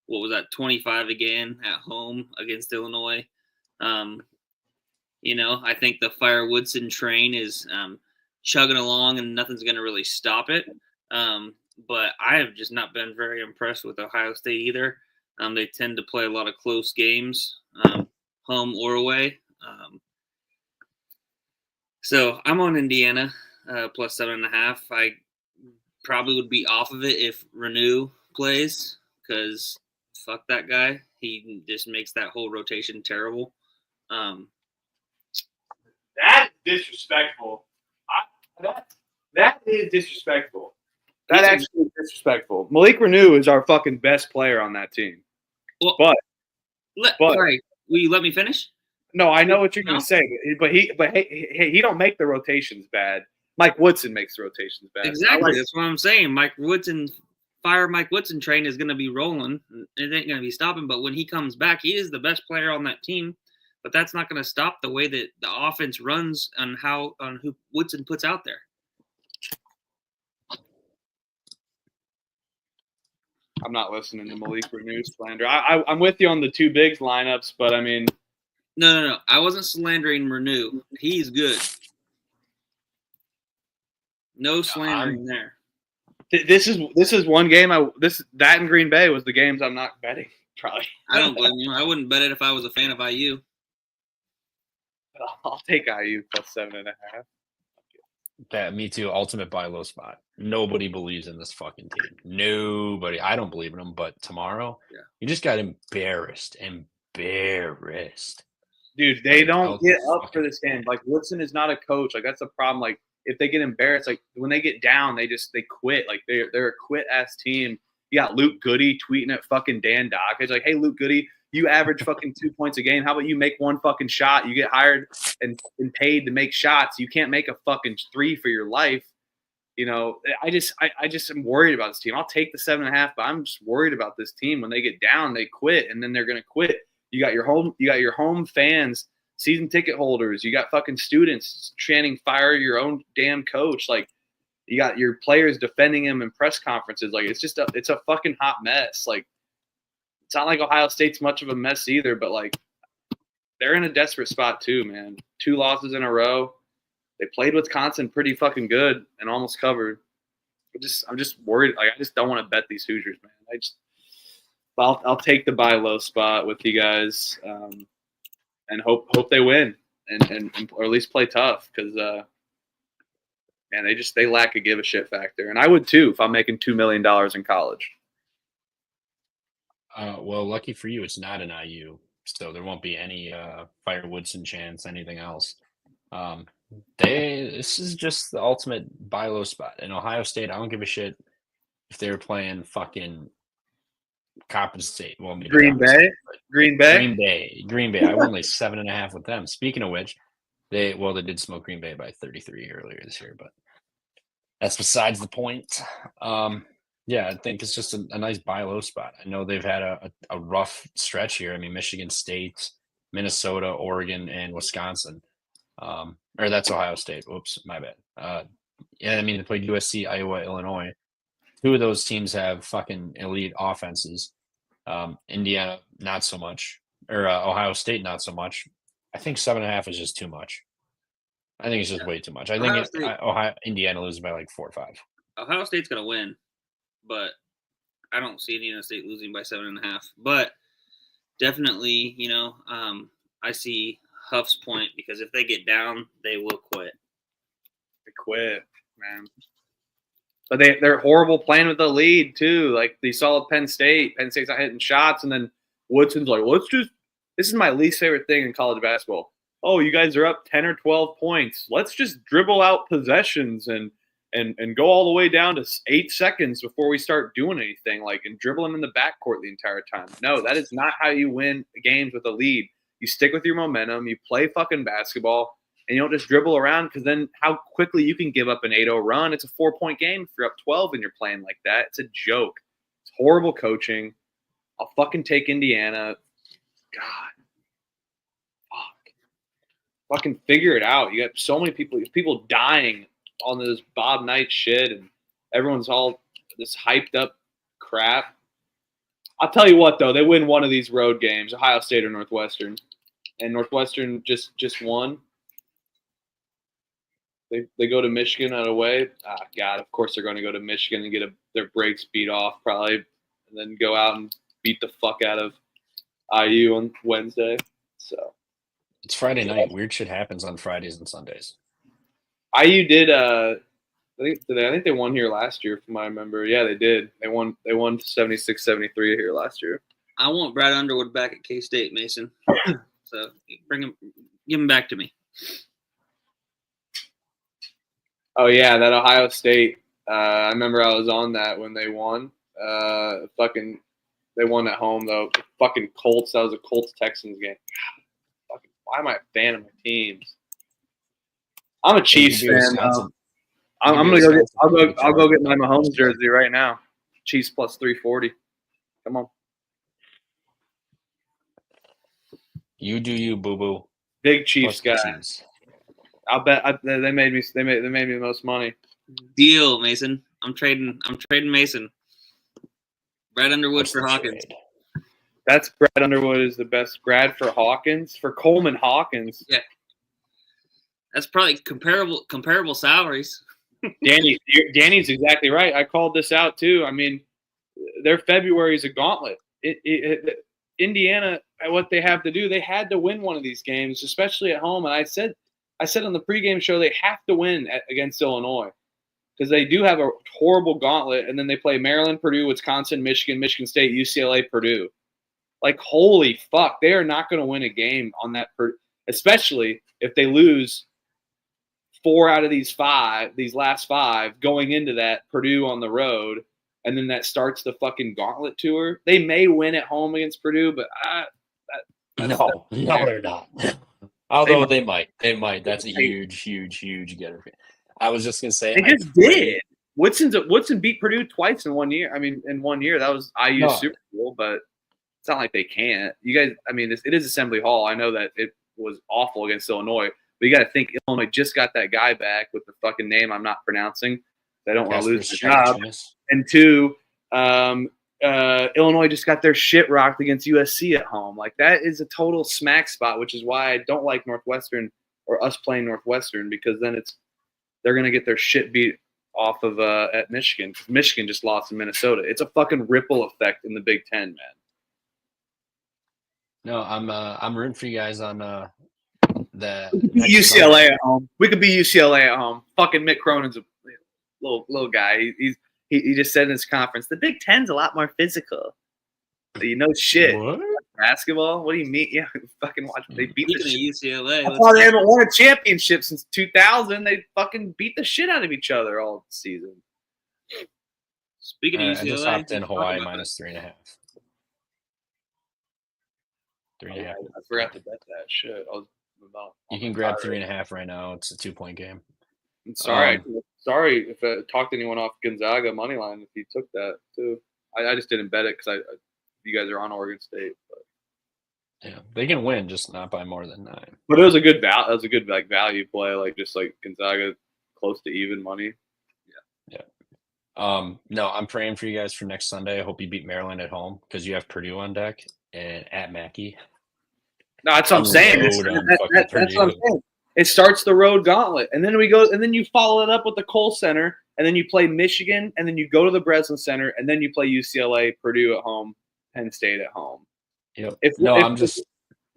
What was that? 25 again at home against Illinois. I think the Fire Woodson train is chugging along and nothing's going to really stop it. But I have just not been very impressed with Ohio State either. They tend to play a lot of close games, home or away. So I'm on Indiana +7.5. I probably would be off of it if Renew plays because fuck that guy. He just makes that whole rotation terrible. That's disrespectful. That is disrespectful. That actually is disrespectful. Malik Renew is our fucking best player on that team. Well, But sorry, will you let me finish? no, I know what you're going to say, but he don't make the rotations bad. Mike Woodson makes the rotations bad. Exactly. That's what I'm saying. Mike Woodson train is going to be rolling. It ain't going to be stopping. But when he comes back, he is the best player on that team. But that's not going to stop the way that the offense runs on who Woodson puts out there. I'm not listening to Malik Renew slander. I'm with you on the two bigs lineups, but I mean, no. I wasn't slandering Renew. He's good. No slandering there. This is one game. That in Green Bay was the games I'm not betting. Probably. I don't blame you. I wouldn't bet it if I was a fan of IU. I'll take IU plus 7.5. Yeah, me too. Ultimate buy low spot. Nobody believes in this fucking team. Nobody. I don't believe in them. But tomorrow, you just got embarrassed. Dude, they don't get up for this game. Like Woodson is not a coach. Like that's a problem. Like if they get embarrassed, like when they get down, they quit. Like they're a quit ass team. You got Luke Goody tweeting at fucking Dan Dock. It's like, hey, Luke Goody, you average fucking 2 points a game. How about you make one fucking shot? You get hired and paid to make shots. You can't make a fucking 3 for your life. You know, I just am worried about this team. I'll take the 7.5, but I'm just worried about this team. When they get down, they quit, and then they're gonna quit. You got your home fans, season ticket holders. You got fucking students chanting "fire your own damn coach." Like you got your players defending him in press conferences. Like it's a fucking hot mess. Like it's not like Ohio State's much of a mess either, but like they're in a desperate spot too, man. 2 losses in a row. They played Wisconsin pretty fucking good and almost covered. I'm just worried. Like I just don't want to bet these Hoosiers, man. I'll take the buy low spot with you guys, and hope they win and or at least play tough because man, they lack a give a shit factor, and I would too if I'm making $2 million in college. Well, lucky for you, it's not an IU, so there won't be any Fire Woodson chance, anything else. This is just the ultimate buy low spot. In Ohio State, I don't give a shit if they were playing fucking Coppin State. Well, maybe Green Bay. Green Bay. I won like 7.5 with them. Speaking of which, they did smoke Green Bay by 33 earlier this year, but that's besides the point. Yeah, I think it's just a nice buy low spot. I know they've had a rough stretch here. I mean, Michigan State, Minnesota, Oregon, and Wisconsin. Or that's Ohio State. Whoops, my bad. Yeah, I mean, they played USC, Iowa, Illinois. 2 of those teams have fucking elite offenses. Indiana, not so much. Or Ohio State, not so much. I think 7.5 is just too much. I think it's just way too much. I think Indiana loses by like 4 or 5. Ohio State's going to win, but I don't see Indiana State losing by 7.5. But definitely, I see Huff's point because if they get down, they will quit. They quit, man. But they're horrible playing with the lead too. Like they saw with Penn State. Penn State's not hitting shots, and then Woodson's like, this is my least favorite thing in college basketball. Oh, you guys are up 10 or 12 points. Let's just dribble out possessions and go all the way down to 8 seconds before we start doing anything, like, and dribble them in the backcourt the entire time. No, that is not how you win games with a lead. You stick with your momentum. You play fucking basketball. And you don't just dribble around because then how quickly you can give up an 8-0 run. It's a 4-point game if you're up 12 and you're playing like that. It's a joke. It's horrible coaching. I'll fucking take Indiana. God. Fuck. Fucking figure it out. You got so many people dying on this Bob Knight shit, and everyone's all this hyped up crap. I'll tell you what, though. They win one of these road games, Ohio State or Northwestern. And Northwestern just won. They go to Michigan on a way. God, of course they're going to go to Michigan and get their brakes beat off probably, and then go out and beat the fuck out of IU on Wednesday. So it's Friday night. Weird shit happens on Fridays and Sundays. IU did. I think they won here last year, from what I remember. Yeah, they did. They won 76-73 here last year. I want Brad Underwood back at K-State, Mason. So give him back to me. Oh yeah, that Ohio State I remember I was on that when they won. They won at home though. The fucking Colts. That was a Colts-Texans game. Fucking, why am I a fan of my teams? I'm a Chiefs fan. I'm gonna go get. I'll go get my Mahomes jersey right now. Chiefs plus 340. Come on. You do you, boo boo. Big Chiefs guy. I'll bet they made me the most money. Deal, Mason. I'm trading Mason. Brad Underwood for Hawkins. Trade? That's Brad Underwood is the best grad for Hawkins, for Coleman Hawkins. Yeah. That's probably comparable salaries. Danny's exactly right. I called this out too. I mean, their February is a gauntlet. Indiana, what they have to do, they had to win one of these games, especially at home. And I said on the pregame show they have to win against Illinois because they do have a horrible gauntlet, and then they play Maryland, Purdue, Wisconsin, Michigan, Michigan State, UCLA, Purdue. Like, holy fuck, they are not going to win a game on that, especially if they lose 4 out of these last 5 going into that Purdue on the road, and then that starts the fucking gauntlet tour. They may win at home against Purdue, but no, they're not. Although they might. That's a huge getter. I was just gonna say they just did. Woodson beat Purdue twice in 1 year. I mean, in 1 year, that was IU's Super Bowl, but it's not like they can't. You guys, I mean, it is Assembly Hall. I know that it was awful against Illinois, but you got to think Illinois just got that guy back with the fucking name I'm not pronouncing. I don't want to lose the job. And 2, Illinois just got their shit rocked against USC at home. Like, that is a total smack spot, which is why I don't like Northwestern or us playing Northwestern, because then they're going to get their shit beat off of at Michigan. Michigan just lost in Minnesota. It's a fucking ripple effect in the Big Ten, man. No, I'm rooting for you guys on the UCLA at home. We could be UCLA at home. Fucking Mick Cronin's a little guy. He just said in his conference, the Big Ten's a lot more physical. You know shit. What? Basketball? What do you mean? Yeah, fucking watch. They beat the shit. UCLA. That's why they haven't won a championship since 2000. They fucking beat the shit out of each other all season. Speaking of UCLA, I just hopped in Hawaii minus 3.5. 3.5. I forgot to bet that shit. You can grab 3.5 right now. It's a 2-point game. Sorry if I talked anyone off Gonzaga money line if you took that too. I just didn't bet it because you guys are on Oregon State. But. Yeah, they can win, just not by more than 9. But it was a good value play, like just like Gonzaga close to even money. Yeah. No, I'm praying for you guys for next Sunday. I hope you beat Maryland at home because you have Purdue on deck and at Mackey. No, that's what I'm saying. That's what I'm saying. It starts the road gauntlet, and then you follow it up with the Kohl Center, and then you play Michigan, and then you go to the Breslin Center, and then you play UCLA, Purdue at home, Penn State at home. Yep.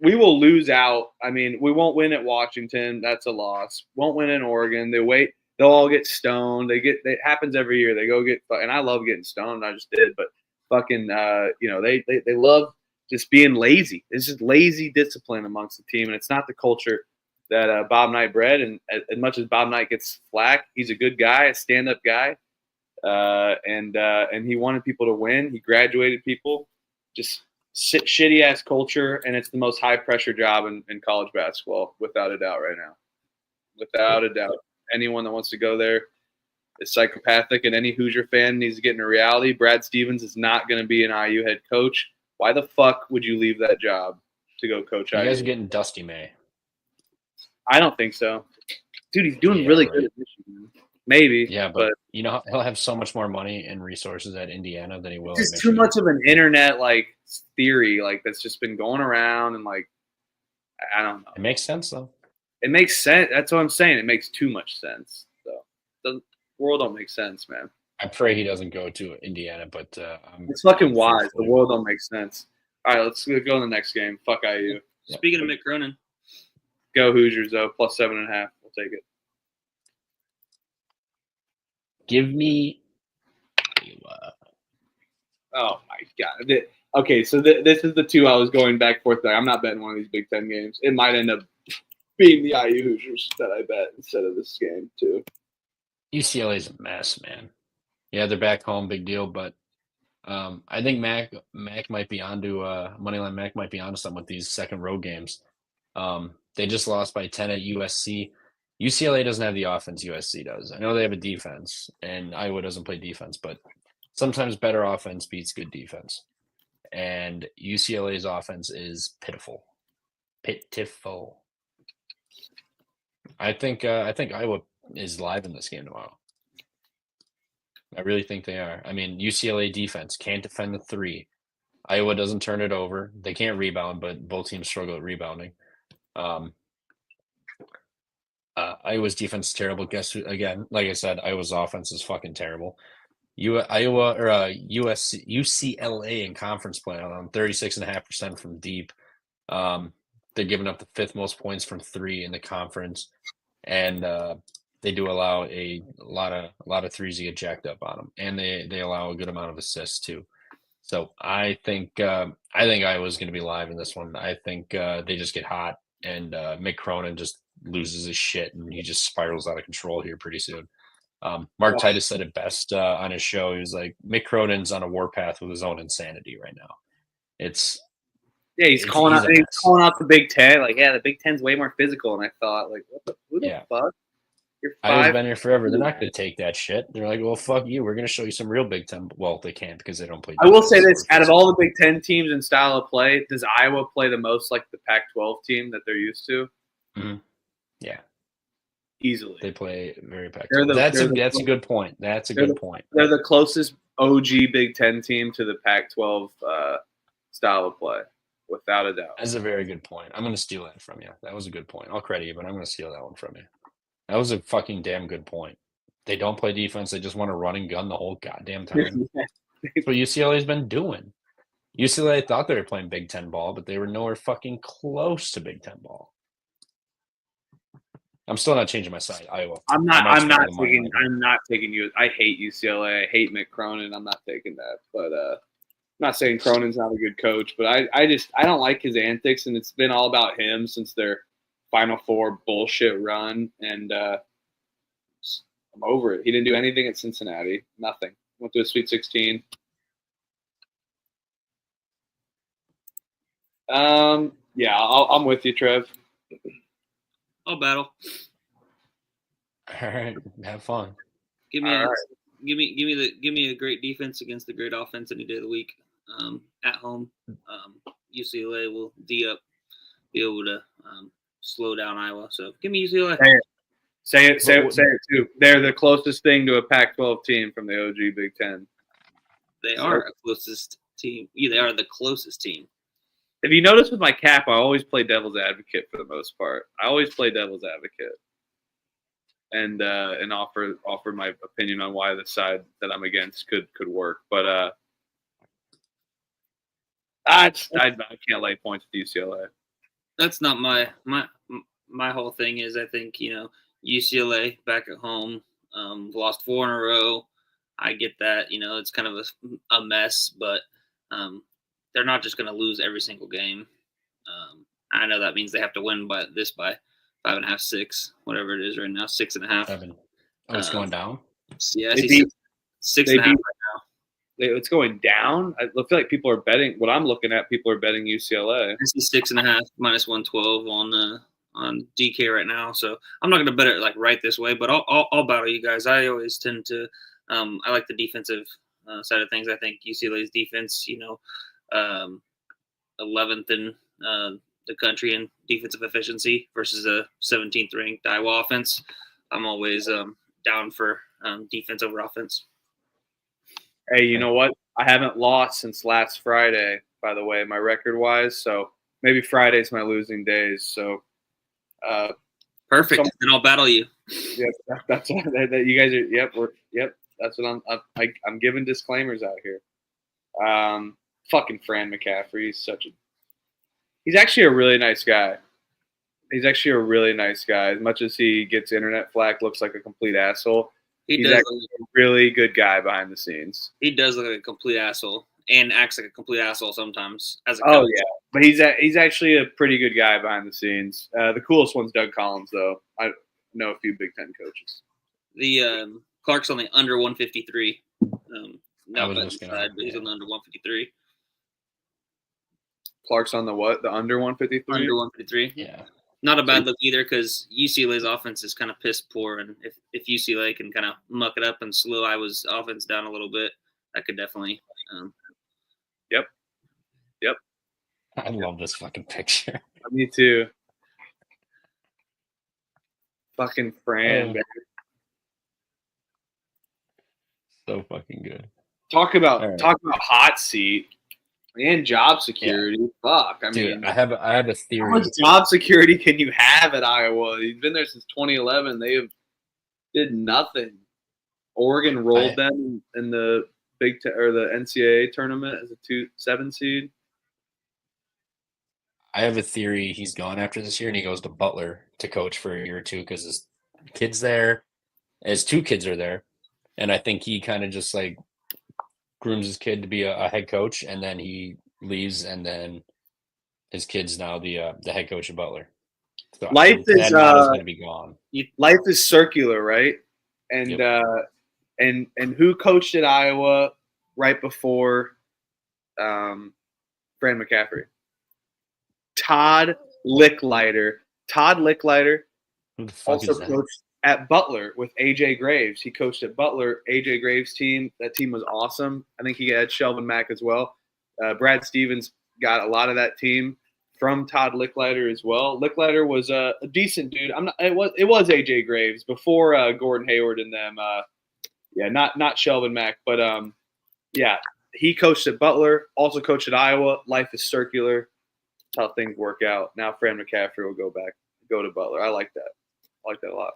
We will lose out. I mean, we won't win at Washington. That's a loss. Won't win in Oregon. They'll all get stoned. It happens every year. They go get, and I love getting stoned. I just did, but fucking, they love just being lazy. It's just lazy discipline amongst the team, and it's not the culture that Bob Knight bred. And as much as Bob Knight gets flack, he's a good guy, a stand-up guy, and he wanted people to win. He graduated people. Just shitty ass culture, and it's the most high pressure job in college basketball, without a doubt, right now. Without a doubt, anyone that wants to go there is psychopathic, and any Hoosier fan needs to get into reality. Brad Stevens is not going to be an IU head coach. Why the fuck would you leave that job to go coach IU? You guys are getting Dusty May. I don't think so. Dude, he's doing really good at Michigan. Maybe. Yeah, but he'll have so much more money and resources at Indiana than he will. It's just too much of an internet theory that's just been going around, and I don't know. It makes sense though. It makes sense. That's what I'm saying. It makes too much sense. So the world don't make sense, man. I pray he doesn't go to Indiana, but it's fucking wise. The world don't make sense. All right, let's go to the next game. Fuck IU. Speaking of Mick Cronin. Go Hoosiers, though. +7.5. We'll take it. Give me. Oh, my God. Okay, so this is the 2 I was going back and forth. I'm not betting one of these Big Ten games. It might end up being the IU Hoosiers that I bet instead of this game, too. UCLA's a mess, man. Yeah, they're back home, big deal. But I think Mac might be onto Moneyline Mac might be onto something with these second road games. They just lost by 10 at USC. UCLA doesn't have the offense USC does. I know they have a defense, and Iowa doesn't play defense, but sometimes better offense beats good defense. And UCLA's offense is pitiful. Pitiful. I think Iowa is live in this game tomorrow. I really think they are. I mean, UCLA defense can't defend the 3. Iowa doesn't turn it over. They can't rebound, but both teams struggle at rebounding. Iowa's defense is terrible. Guess who, again, like I said, Iowa's offense is fucking terrible. UCLA in conference play on 36.5% from deep. They're giving up the 5th most points from 3 in the conference, and they do allow a lot of threes to get jacked up on them, and they allow a good amount of assists too. So I think Iowa's going to be live in this one. I think they just get hot, and Mick Cronin just loses his shit, and he just spirals out of control here pretty soon. Mark Titus said it best on his show. He was like, Mick Cronin's on a warpath with his own insanity right now. He's calling out the Big Ten. Like, yeah, the Big Ten's way more physical. And I thought, like, who the fuck? You're 5. Iowa's been here forever. They're not going to take that shit. They're like, well, fuck you. We're going to show you some real Big Ten. Well, they can't because they don't play. I will say this: out of all the Big Ten teams in style of play, does Iowa play the most like the Pac-12 team that they're used to? Mm-hmm. Yeah. Easily. They play very Pac-12. That's a good point. That's a good point. They're the closest OG Big Ten team to the Pac-12 style of play, without a doubt. That's a very good point. I'm going to steal that from you. That was a good point. I'll credit you, but I'm going to steal that one from you. That was a fucking damn good point. They don't play defense. They just want to run and gun the whole goddamn time. That's what UCLA's been doing. UCLA thought they were playing Big Ten ball, but they were nowhere fucking close to Big Ten ball. I'm still not changing my side. Iowa. I'm not taking you. I hate UCLA. I hate Mick Cronin. I'm not taking that. But I'm not saying Cronin's not a good coach, but I don't like his antics, and it's been all about him since their Final Four bullshit run, and I'm over it. He didn't do anything at Cincinnati. Nothing. Went to a Sweet 16. Yeah, I'm with you, Trev. I'll battle. All right, have fun. Give me a great defense against the great offense any day of the week. At home, UCLA will be able to slow down Iowa. So give me UCLA. Say it too. They're the closest thing to a Pac-12 team from the OG Big Ten. They are the closest team. Yeah, they are the closest team. If you notice with my cap, I always play devil's advocate for the most part. I always play devil's advocate, and offer my opinion on why the side that I'm against could work. But I can't lay points with UCLA. That's not my whole thing. Is I think UCLA back at home lost 4 in a row. I get that it's kind of a mess, but they're not just going to lose every single game. I know that means they have to win by 5.5, 6, whatever it is right now, 6.5. 7. Oh, it's going down. Yeah, I see 6.5 right now. It's going down. I feel like people are betting. What I'm looking at, people are betting UCLA. I see 6.5 minus 112 on DK right now. So I'm not going to bet it like right this way, but I'll battle you guys. I always tend to. I like the defensive side of things. I think UCLA's defense, 11th in the country in defensive efficiency versus a 17th ranked Iowa offense. I'm always down for defense over offense. Hey, you know what? I haven't lost since last Friday, by the way, my record-wise. So maybe Friday's my losing days. So perfect. Then I'll battle you. Yep, that's what that you guys are. Yep. That's what I'm giving disclaimers out here. Fucking Fran McCaffrey. He's actually a really nice guy. He's actually a really nice guy. As much as he gets internet flack, looks like a complete asshole. He's actually a really good guy behind the scenes. He does look like a complete asshole and acts like a complete asshole sometimes as a coach. Oh, yeah. But he's actually a pretty good guy behind the scenes. The coolest one's Doug Collins, though. I know a few Big Ten coaches. The Clark's only under 153. No, was but just gonna- he's on the under 153. Clark's on the what? The under 153? Under 153. Yeah. Not a bad look either because UCLA's offense is kind of piss poor, and if UCLA can kind of muck it up and slow Iowa's offense down a little bit, that could definitely. Yep. I love this fucking picture. Me too. Fucking Fran. Oh. baby. So fucking good. Talk about All right. hot seat and job security. Fuck. I Dude, mean, I have a how theory. much job security can you have at Iowa? He's been there since 2011. They have did nothing. Oregon rolled them in the Big Ten or the NCAA tournament as a 7 seed. I have a theory he's gone after this year and he goes to Butler to coach for a year or two because his kid's there. His 2 kids are there. And I think he kind of just like grooms his kid to be a head coach and then he leaves and then his kid's now the head coach of Butler. So Life is going to be gone. Life is circular, right? And Yep. and who coached at Iowa right before Fran McCaffrey? Todd Licklider. Todd Licklider Who the fuck also is that? coached at Butler with AJ Graves. He coached at Butler. AJ Graves' team. That team was awesome. I think he had Shelvin Mack as well. Brad Stevens got a lot of that team from Todd Licklider as well. Licklider was a decent dude. It was AJ Graves before Gordon Hayward and them. Not Shelvin Mack, but he coached at Butler. Also coached at Iowa. Life is circular. That's how things work out. Now Fran McCaffrey will go to Butler. I like that. I like that a lot.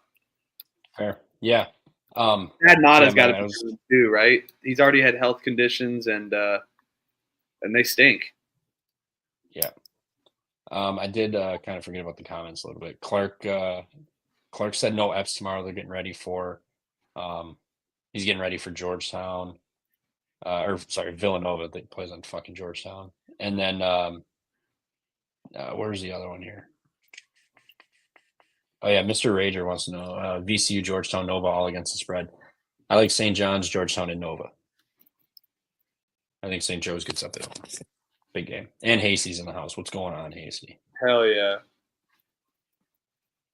Fair. Yeah. Brad Nada's got man, to be good too, right? He's already had health conditions and they stink. Yeah. I did kind of forget about the comments a little bit. Clark said no F's tomorrow. They're getting ready for he's getting ready for Georgetown. Villanova that plays on fucking Georgetown. And then where's the other one here? Oh yeah, Mr. Rager wants to know VCU, Georgetown, Nova all against the spread. I like St. John's, Georgetown, and Nova. I think St. Joe's gets up there. Big game. And Hasey's in the house. What's going on, Hasey? Hell yeah.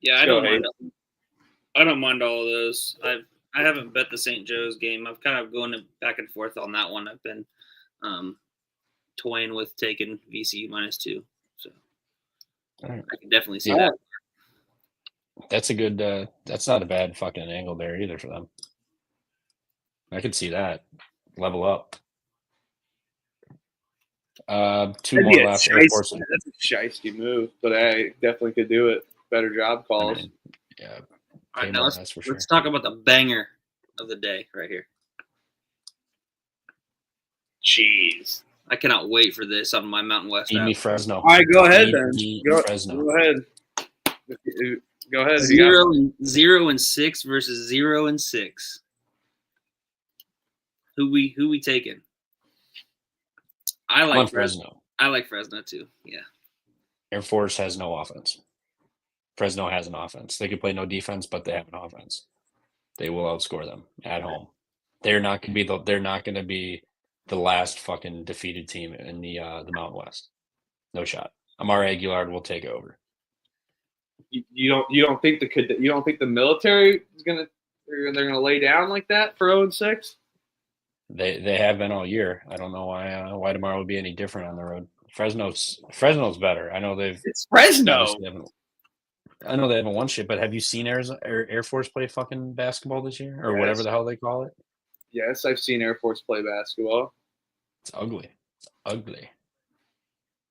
Yeah, I Go don't mind all of those. I haven't bet the St. Joe's game. I've kind of going back and forth on that one. I've been toying with taking VCU -2. So All right. I can definitely see that. That's a good that's not a bad fucking angle there either for them. I could see that. Level up. 2 more left. Air Force. That's a shiesty move, but I definitely could do it. Better job calls. Yeah. All right, now that's for sure. let's talk about the banger of the day right here. Jeez. I cannot wait for this on my Mountain West Feed app. me Fresno. All right, go ahead Feed then. me Go Fresno. ahead. Go ahead. You got 0-6 versus 0-6. Who we taking? I Come on, like Fresno. I like Fresno too. Yeah. Air Force has no offense. Fresno has an offense. They could play no defense, but they have an offense. They will outscore them at home. They're not going to be the last fucking defeated team in the Mountain West. No shot. Amari Aguilar will take over. you don't think the military is they're gonna lay down like that for 0-6? They have been all year. I don't know why tomorrow would be any different on the road. Fresno's better. I know It's Fresno. I know they haven't won shit, but have you seen Air Force play fucking basketball this year or whatever the hell they call it? Yes, I've seen Air Force play basketball. It's ugly. It's ugly.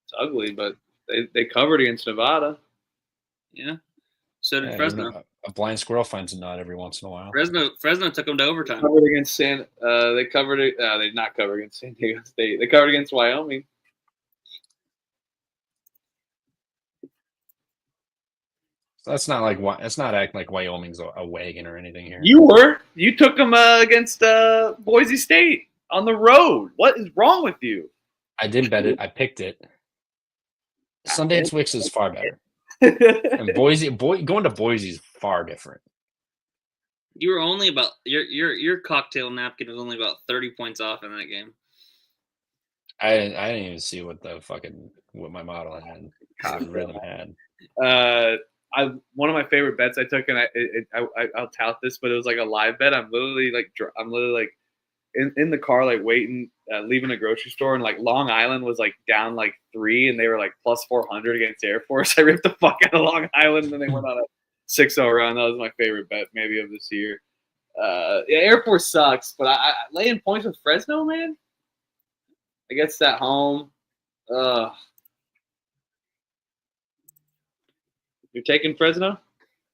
It's ugly, but they covered against Nevada. Yeah. So did Yeah, Fresno. a blind squirrel finds a nut every once in a while. Fresno took them to overtime. Covered against they covered it. They did not cover against San Diego State. They covered against Wyoming. That's not acting like Wyoming's a wagon or anything here. You took them against Boise State on the road. What is wrong with you? I did bet it. I picked it. Sundance Wicks is far better, and going to Boise is far different. You were only about your cocktail napkin was only about 30 points off in that game. I didn't even see what my model had. What Rhythm had. One of my favorite bets I took, and I'll tout this, but it was like a live bet. I'm literally like in the car, like waiting, leaving a grocery store, and like Long Island was like down like 3, and they were like plus 400 against Air Force. I ripped the fuck out of Long Island, and then they went on a 6-0 run. That was my favorite bet maybe of this year. Yeah, Air Force sucks, but I laying points with Fresno, man. Against that home. You're taking Fresno?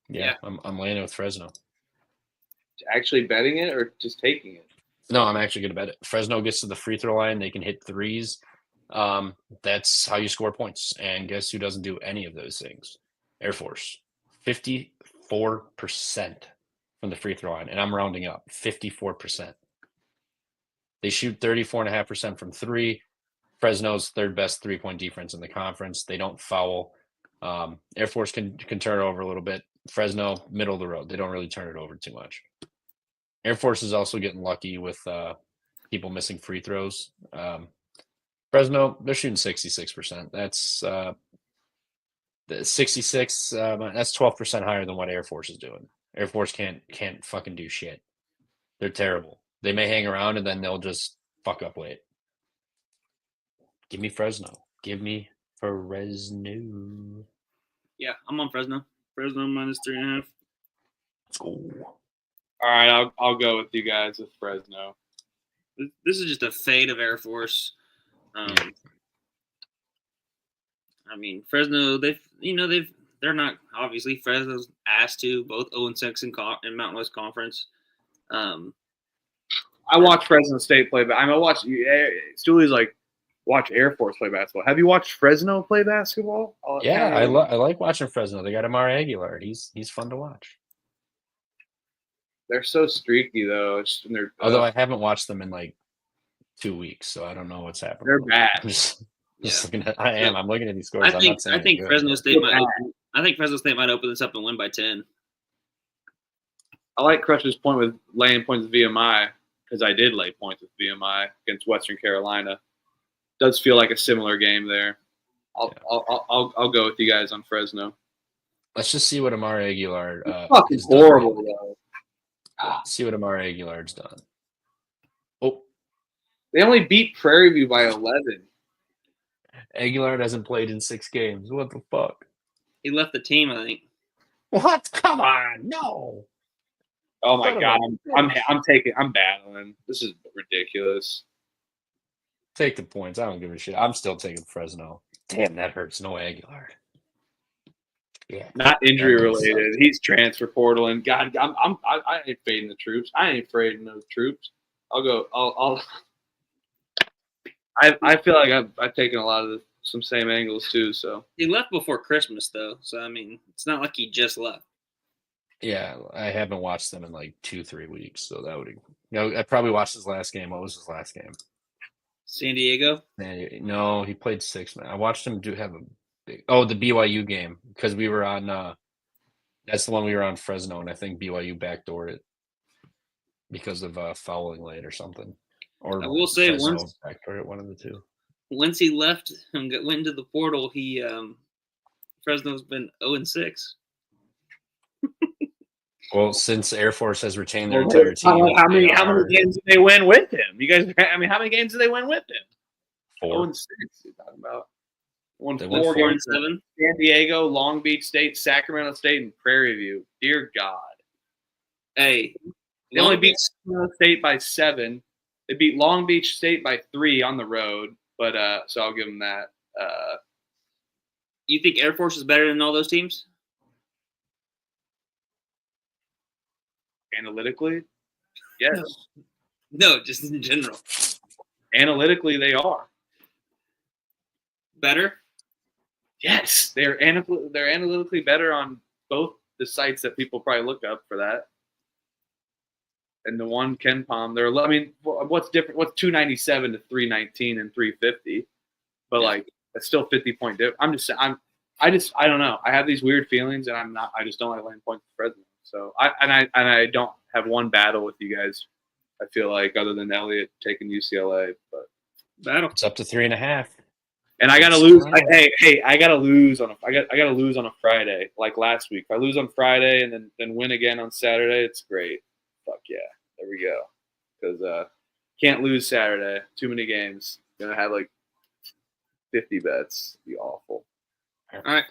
Yeah. I'm laying it with Fresno. Actually betting it or just taking it? No, I'm actually going to bet it. Fresno gets to the free throw line. They can hit threes. That's how you score points. And guess who doesn't do any of those things? Air Force. 54% from the free throw line. And I'm rounding up. 54%. They shoot 34.5% from 3. Fresno's third best 3-point defense in the conference. They don't foul. Air Force can turn it over a little bit. Fresno, middle of the road. They don't really turn it over too much. Air Force is also getting lucky with people missing free throws. Fresno, they're shooting 66%. That's the 66. That's 12% higher than what Air Force is doing. Air Force can't fucking do shit. They're terrible. They may hang around and then they'll just fuck up late. Give me Fresno. Give me Fresno. Yeah, I'm on Fresno. Fresno minus 3.5. Let's go. All right, I'll go with you guys with Fresno. This is just a fade of Air Force. I mean, Fresno. They're not obviously Fresno's asked to both 0-6 in Mountain West Conference. I watch Fresno State play, but I watch Stuley's like watch Air Force play basketball. Have you watched Fresno play basketball? Yeah, I like watching Fresno. They got Amari Aguilar. He's fun to watch. They're so streaky though. Although I haven't watched them in like 2 weeks, so I don't know what's happening. They're bad. I'm just looking at. I'm looking at these scores. I think Fresno State might open this up and win by 10. I like Crutch's point with laying points with VMI because I did lay points with VMI against Western Carolina. Does feel like a similar game there. I'll go with you guys on Fresno. Let's just see what Amari Aguilar. Fucking horrible though. See what Amari Aguilar's done. Oh, they only beat Prairie View by 11. Aguilar hasn't played in 6 games. What the fuck? He left the team, I think. What? Come on, no. Oh my god, I'm battling. This is ridiculous. Take the points. I don't give a shit. I'm still taking Fresno. Damn, that hurts. No Aguilar. Yeah. Not injury related. He's transfer portal, and God, I ain't fading the troops. I ain't fading those troops. I'll go. I feel like I've taken a lot of some same angles too. So he left before Christmas though, so I mean, it's not like he just left. Yeah, I haven't watched them in like 2-3 weeks, so that would. I probably watched his last game. What was his last game? San Diego. No, he played 6 man. I watched him have a. The BYU game because we were on. That's the one we were on Fresno, and I think BYU backdoored it because of fouling late or something. Or I will say Fresno once backdoored it, one of the two. Once he left and went into the portal, he Fresno's been 0-6. Well, since Air Force has retained their entire team, how many games did they win with him? You guys, how many games did they win with him? 4. 0-6. You're talking about. Won They 4 won games. 7. San Diego, Long Beach State, Sacramento State, and Prairie View. Dear God. Hey, They only beat Sacramento State by 7. They beat Long Beach State by 3 on the road. But so I'll give them that. You think Air Force is better than all those teams? Analytically, yes. No, just in general. Analytically, they are. Better? Yes, they're analytically better on both the sites that people probably look up for that. And the one KenPom, I mean, what's different? What's 297 to 319 and 350? But like, it's still 50-point difference. I don't know. I have these weird feelings, and I just don't like laying points for Fresno. So I don't have one battle with you guys. I feel like other than Elliott taking UCLA, but Battle. It's up to 3.5. and I gotta It's lose. fine. I gotta lose on I gotta lose on a Friday like last week. If I lose on Friday and then win again on Saturday, it's great. Fuck yeah, there we go. Because can't lose Saturday. Too many games. Gonna have like 50 bets. Be awful. All right.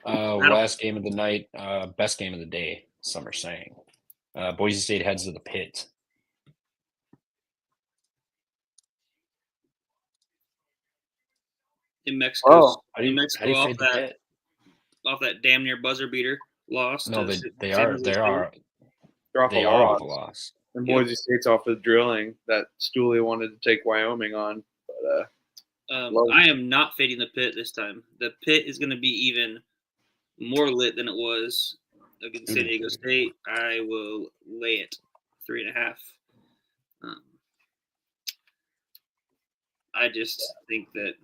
Last game of the night, best game of the day, some are saying. Boise State heads to the Pit. In Mexico. How do In you Mexico fade the Pit? off that damn near buzzer beater lost. No, to they San are Jose they State. are They're off they a are loss. off a loss. And Yep. Boise State's off of drilling that Stooley wanted to take Wyoming on. But Love. I am not fading the Pit this time. The Pit is going to be even more lit than it was against San Diego State. I will lay it 3.5. I just think that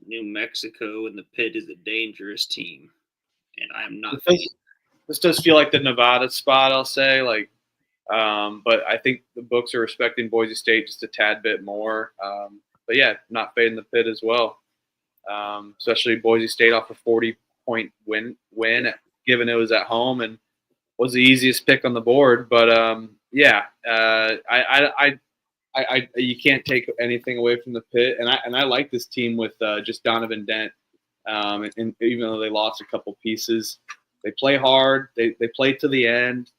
New Mexico and the Pit is a dangerous team, and I am not fading. this does feel like the Nevada spot, I'll say. Like, but I think the books are respecting Boise State just a tad bit more. But yeah, not fading the Pit as well. Especially Boise State off a 40-point win, given it was at home and was the easiest pick on the board. But you can't take anything away from the Pit, and I like this team with just Donovan Dent. And even though they lost a couple pieces, they play hard. They play to the end.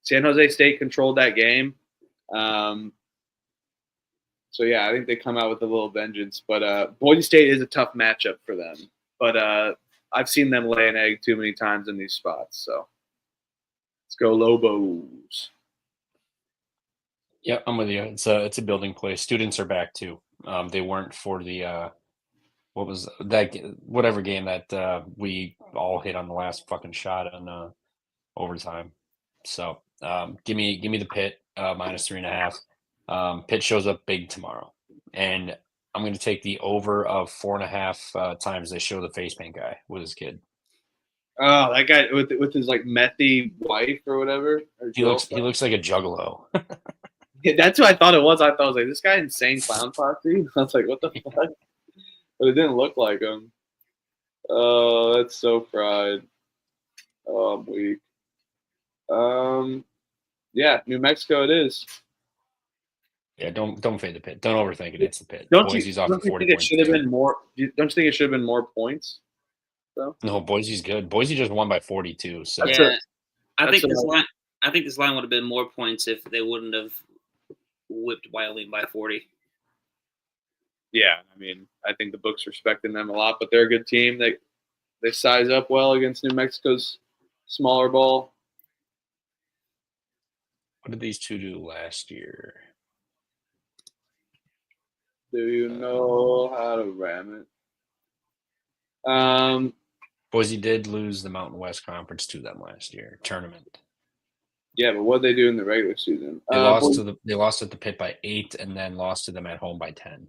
San Jose State controlled that game. So, yeah, I think they come out with a little vengeance. But Boise State is a tough matchup for them. But I've seen them lay an egg too many times in these spots. So let's go Lobos. Yeah, I'm with you. It's a building play. Students are back too. They weren't for the what was that? Whatever game that we all hit on the last fucking shot on overtime. So give me the Pit minus 3.5. Pitt shows up big tomorrow, and I'm going to take the over of 4.5 times they show the face paint guy with his kid. Oh, that guy with his like methy wife or whatever. Or He looks like a juggalo. Yeah, that's what I thought it was. I thought, I was like, this guy insane clown posse. I was like, what the fuck? But it didn't look like him. Oh, that's so fried. Oh, I'm weak. Yeah, New Mexico it is. Yeah, don't fade the Pit. Don't overthink it. It's the Pit. Don't Boise's you off think 40 it points. should have been more? Don't you think it should have been more points? No, Boise's good. Boise just won by 42. So Yeah, I think this line would have been more points if they wouldn't have whipped Wyoming by 40. Yeah, I mean, I think the books respecting them a lot, but they're a good team. They size up well against New Mexico's smaller ball. what did these two do last year? Do you know how to ram it? Boise did lose the Mountain West Conference to them last year tournament. Yeah, but what they do in the regular season? They lost at the Pit by 8, and then lost to them at home by 10.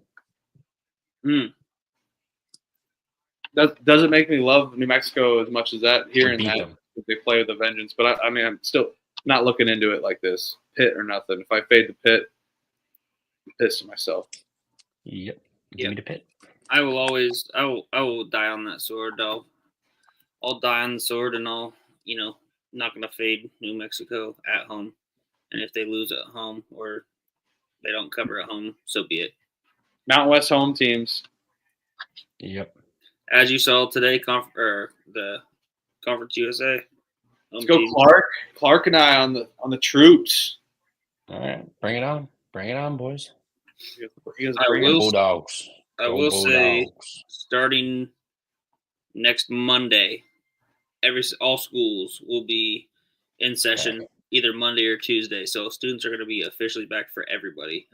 That doesn't make me love New Mexico as much as that. Hearing beat that them. they play with a vengeance, but I mean, I'm still not looking into it like this. Pit or nothing. If I fade the Pit, I'm pissed at myself. Yep. Give me the Pit. I will die on that sword. I'll die on the sword, and I'll not gonna fade New Mexico at home. And if they lose at home or they don't cover at home, so be it. Mountain West home teams. Yep. As you saw today, the Conference USA. Let's go, Clark. Clark and I on the troops. All right. Bring it on. Bring it on, boys. Bulldogs. I will say, Bulldogs. starting next Monday, all schools will be in session either Monday or Tuesday. So students are going to be officially back for everybody.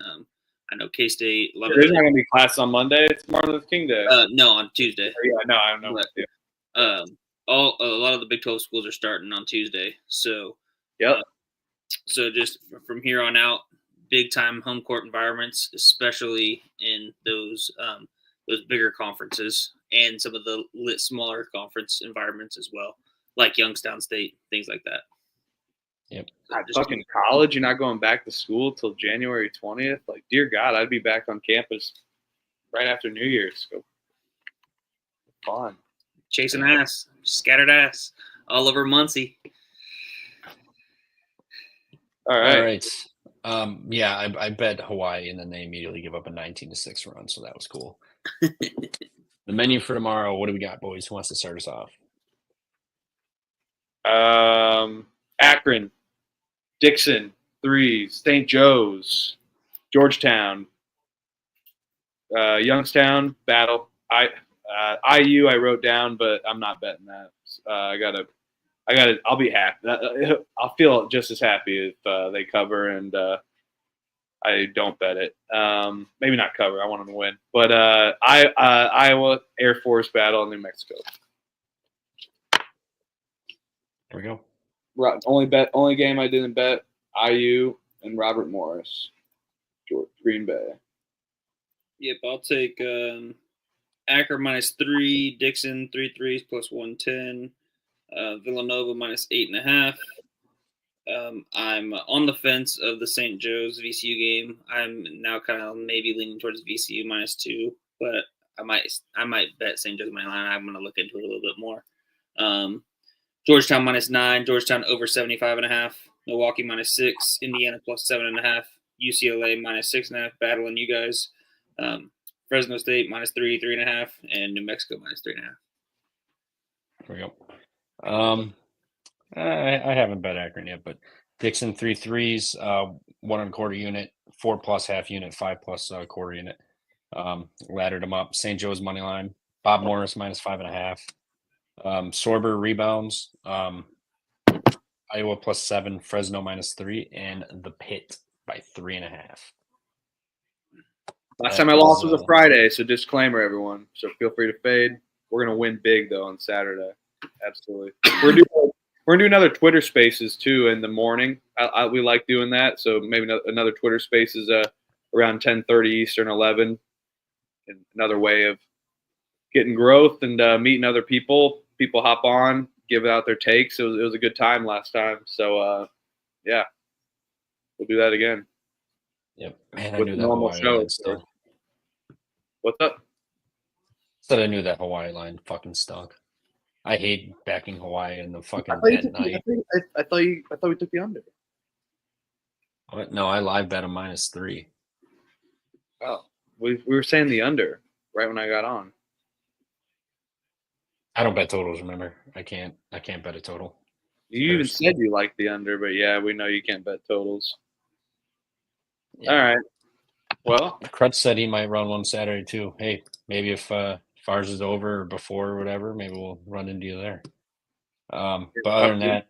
I know K-State. There's not going to be class on Monday. It's Martin Luther King Day. No, on Tuesday. Yeah, no, I don't know. A lot of the Big 12 schools are starting on Tuesday. So, so just from here on out, big time home court environments, especially in those bigger conferences and some of the smaller conference environments as well, like Youngstown State, things like that. Yep. Not fucking college. You're not going back to school till January 20th. Like, dear God, I'd be back on campus right after New Year's. Go fun. Chasing ass, scattered ass, all over Muncie. All right. All right. Yeah, I bet Hawaii, and then they immediately give up a 19-6 run, so that was cool. The menu for tomorrow. What do we got, boys? Who wants to start us off? Akron, Dixon, 3, St. Joe's, Georgetown, Youngstown, Battle. IU I wrote down, but I'm not betting that. I'll be happy. I'll feel just as happy if they cover and I don't bet it. Maybe not cover. I want them to win. But Iowa, Air Force, Battle, New Mexico. There we go. Only game I didn't bet, IU and Robert Morris, Green Bay. Yep, I'll take Akron -3, Dixon 3 threes plus 110, Villanova -8.5. I'm on the fence of the St. Joe's VCU game. I'm now kind of maybe leaning towards VCU -2, but I might bet St. Joe's money line. I'm going to look into it a little bit more. Georgetown -9, Georgetown over 75.5, Milwaukee -6, Indiana +7.5, UCLA -6.5, battling you guys. Fresno State -3, 3.5, and New Mexico -3.5. There we go. I haven't bet Akron yet, but Dixon 3 threes, 1 1/4 unit, 4+ half unit, 5+ quarter unit. Laddered them up. St. Joe's money line. Bob Morris -5.5. Sorber rebounds. Iowa +7. Fresno -3, and the Pit by 3.5. Last time I lost was a Friday, so disclaimer, everyone. So feel free to fade. We're gonna win big though on Saturday. Absolutely. We're gonna do another Twitter Spaces too in the morning. We like doing that, so maybe another Twitter Spaces around 10:30 Eastern, 11. And another way of getting growth and meeting other people. People hop on, give out their takes. It was a good time last time, so yeah, we'll do that again. Yep, man, I With knew the that normal Hawaii show, line stunk. What's up? Said I knew that Hawaii line fucking stunk. I hate backing Hawaii in the fucking I at night. thought we took the under. What? No, I live bet a -3. Oh, we were saying the under right when I got on. I don't bet totals. Remember, I can't bet a total. You even said you liked the under, but yeah, we know you can't bet totals. Yeah. All right. Well, Crutch said he might run one Saturday too. Hey, maybe if ours is over or before or whatever, maybe we'll run into you there. But other than that,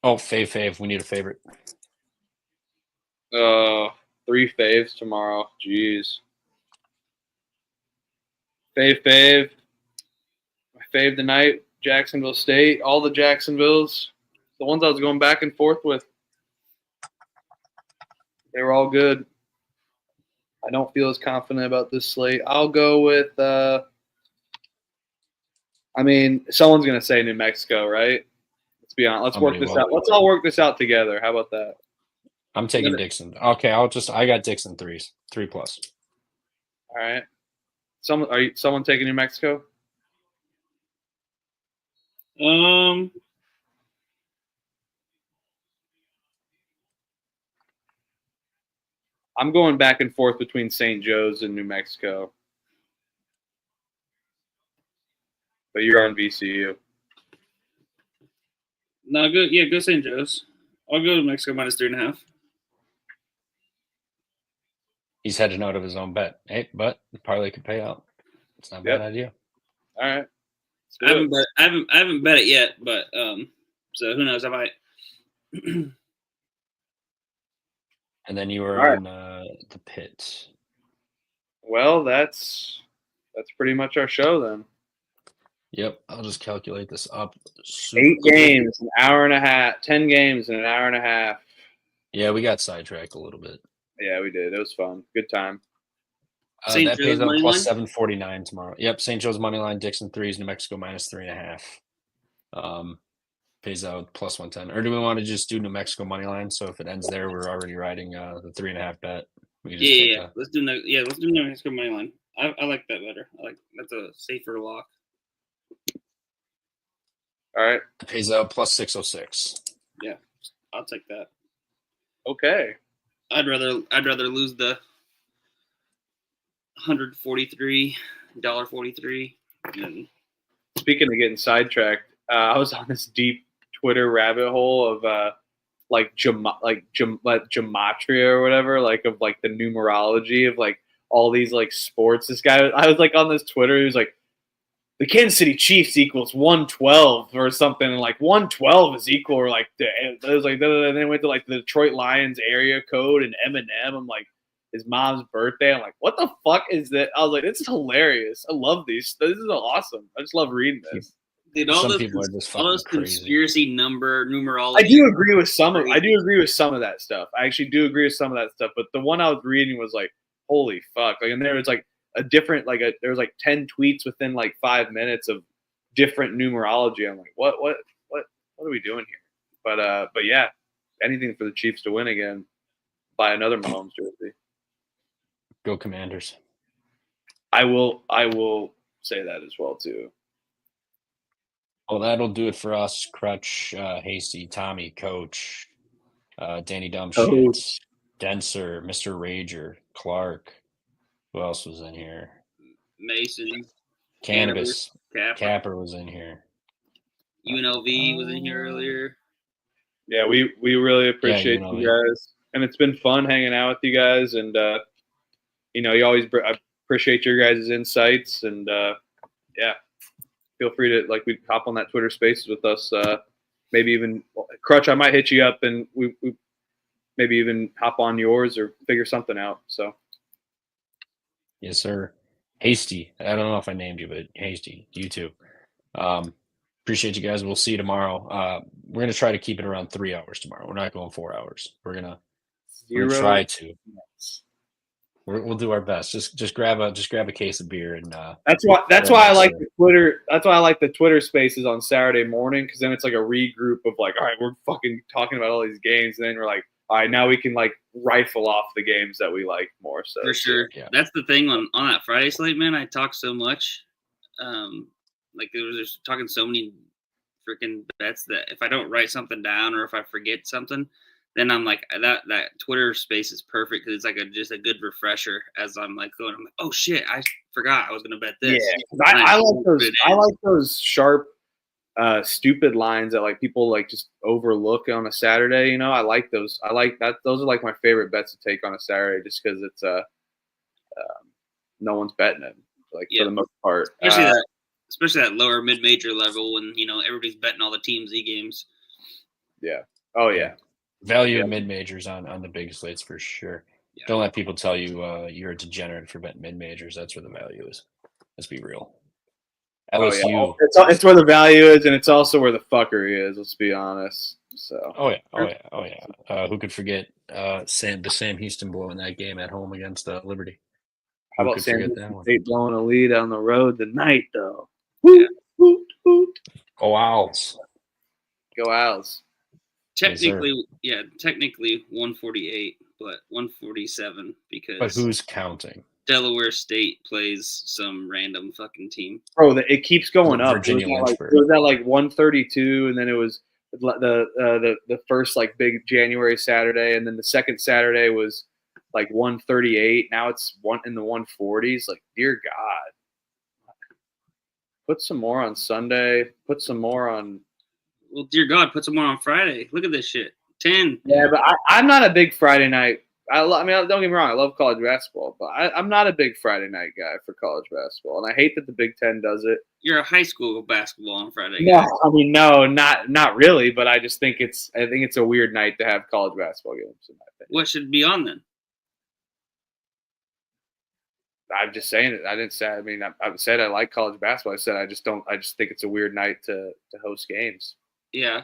fave, we need a favorite. 3 faves tomorrow. Jeez. Fave. My fave tonight, Jacksonville State. All the Jacksonvilles. The ones I was going back and forth with. They were all good. I don't feel as confident about this slate. I'll go with someone's gonna say New Mexico, right? Let's be honest. Let's work this out. Let's all work this out together. How about that? I'm taking Dixon. Okay, I got Dixon 3s, 3+. All right. Someone taking New Mexico? I'm going back and forth between St. Joe's and New Mexico. But you're on VCU. No, good. Yeah, go St. Joe's. I'll go to Mexico -3.5. He's hedging out of his own bet. Hey, but the parlay could pay out. It's not a bad idea. All right. I haven't bet it yet, but so who knows? I might. And then you were on the Pit. Well, that's pretty much our show then. Yep, I'll just calculate this up. 8 games, an hour and a half. 10 games in an hour and a half. Yeah, we got sidetracked a little bit. Yeah, we did. It was fun. Good time. That pays out plus 749 tomorrow. Yep, St. Joe's money line, Dixon 3s, New Mexico -3.5. Pays out plus 110. Or do we want to just do New Mexico money line? So if it ends there, we're already riding the 3.5 bet. We can just take Yeah. Let's do New Mexico money line. I like that better. That's a safer lock. All right. It pays out plus 606. Yeah, I'll take that. Okay. I'd rather lose the $143.43 than Speaking of getting sidetracked, I was on this deep Twitter rabbit hole of gematria or whatever, like of like the numerology of like all these like sports. This guy, I was like on this Twitter, he was like, the Kansas City Chiefs equals 112 or something, and like 112 is equal, or like it was like, and then went to like the Detroit Lions area code and Eminem. I'm like, his mom's birthday. I'm like, what the fuck is that? I was like, this is hilarious. I love these. This is awesome. I just love reading this. Dude, all Some those, people are just all those fucking crazy. conspiracy numerology. I do agree with some of. I do agree with some of that stuff. I actually do agree with some of that stuff. But the one I was reading was like, holy fuck! Like, and there was like a different, there was like 10 tweets within like 5 minutes of different numerology. I'm like, what are we doing here? But yeah, anything for the Chiefs to win again. Buy another Mahomes jersey. Go Commanders. I will say that as well too. Well, that'll do it for us. Crutch, Hasty, Tommy, Coach, Danny Dumbshit, Denser, Mr. Rager, Clark. Who else was in here? Mason, Cannabis. Capper. Capper was in here. UNLV was in here earlier. Yeah, we really appreciate you guys, and it's been fun hanging out with you guys. And you always I appreciate your guys' insights, and yeah, feel free to we hop on that Twitter Spaces with us. Maybe even Crutch, I might hit you up, and we maybe even hop on yours or figure something out. So. Yes, sir. Hasty. I don't know if I named you, but Hasty, you too. Appreciate you guys. We'll see you tomorrow. We're gonna try to keep it around 3 hours tomorrow. We're not going 4 hours. We're gonna try to. We'll do our best. Just grab a case of beer and. That's why I like the Twitter. That's why I like the Twitter Spaces on Saturday morning, because then it's like a regroup of like, all right, we're fucking talking about all these games, and then we're like, all right, now we can rifle off the games that we like more. So for sure, yeah. That's the thing on that Friday slate, man. I talk so much, there's talking so many freaking bets that if I don't write something down or if I forget something, then I'm like that Twitter Space is perfect because it's like just a good refresher as I'm going. I'm like, oh shit, I forgot I was gonna bet this. Yeah, I like those. I like those sharp. Stupid lines that people just overlook on a Saturday. I like those. I like that. Those are my favorite bets to take on a Saturday, just because it's no one's betting it for the most part. Especially that lower mid-major level when everybody's betting all the TMZ games. Yeah. Oh yeah. Value of mid-majors on the big slates for sure. Yeah. Don't let people tell you you're a degenerate for betting mid-majors. That's where the value is. Let's be real. LSU. Oh, yeah. It's where the value is, and it's also where the fuckery is. Let's be honest. So. Oh yeah. Who could forget Sam Houston blowing that game at home against Liberty? How about Sam Houston State blowing a lead on the road tonight, though? Woot, woot, woot. Go Owls. Go Owls. Technically 148, but 147 because. But who's counting? Delaware State plays some random fucking team. Bro, it keeps going up. Virginia Lynchburg. It was at 132, and then it was the first big January Saturday, and then the second Saturday was 138. Now it's in the 140s. Dear God, put some more on Sunday. Put some more on. Well, dear God, put some more on Friday. Look at this shit. 10. Yeah, but I'm not a big Friday night. I mean, don't get me wrong. I love college basketball, but I'm not a big Friday night guy for college basketball, and I hate that the Big Ten does it. You're a high school basketball on Friday. No, I mean, no, not really. But I just think it's a weird night to have college basketball games. In my opinion. What should be on then? I'm just saying it. I didn't say. I mean, I said I like college basketball. I said I just don't. I just think it's a weird night to host games. Yeah,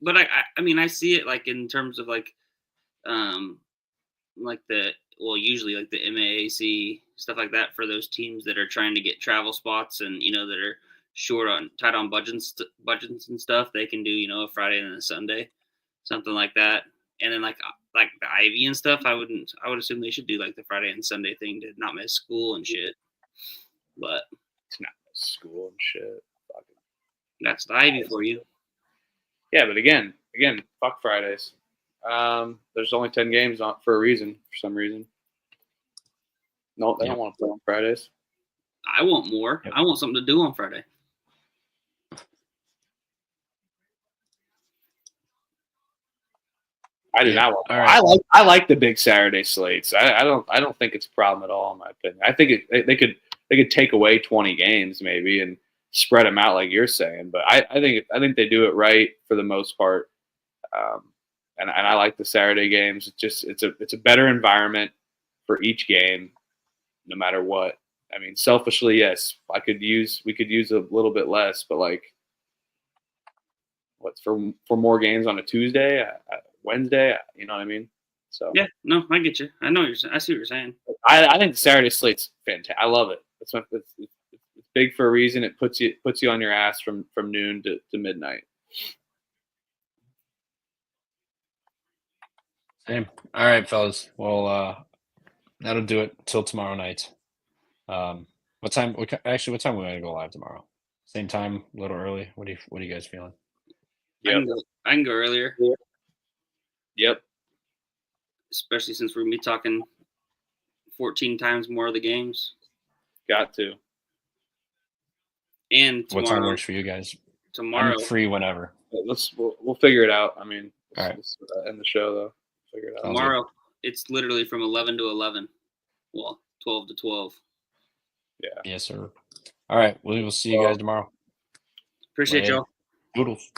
but I mean, I see it in terms of usually the MAAC stuff like that for those teams that are trying to get travel spots and that are tight on budgets and stuff, they can do, you know, a Friday and a Sunday, something like that. And then like the Ivy and stuff, I would assume they should do like the Friday and Sunday thing to not miss school and shit. But It's not school and shit. that's the Ivy for you. Yeah, but again, fuck Fridays. There's only 10 games on for a reason. For some reason, no, they don't want to play on Fridays. I want more. Yep. I want something to do on Friday. I do not want. All right. I like the big Saturday slates. I don't think it's a problem at all in my opinion. I think they could take away 20 games maybe and spread them out like you're saying. But I think they do it right for the most part. And I like the Saturday games. It's a better environment for each game, no matter what. I mean, selfishly, yes, we could use a little bit less, but like, what's for more games on a Tuesday, Wednesday? You know what I mean? So Yeah, no, I get you. I see what you're saying. I think the Saturday slate's fantastic. I love it. It's big for a reason. It puts you on your ass from noon to midnight. Same. All right, fellas. Well, that'll do it till tomorrow night. What time? What time are we gonna go live tomorrow? Same time, a little early. What are you guys feeling? Yep. I can go earlier, Yep. especially since we're gonna be talking 14 times more of the games. Got to. And What time tomorrow, works for you guys? tomorrow, I'm free whenever. We'll figure it out. I mean, All right. let's end the show though. Figure it out. tomorrow, it's literally from 11 to 11. Well, 12 to 12. Yes, sir. All right. We will see you guys tomorrow. Appreciate Later. y'all. Doodles.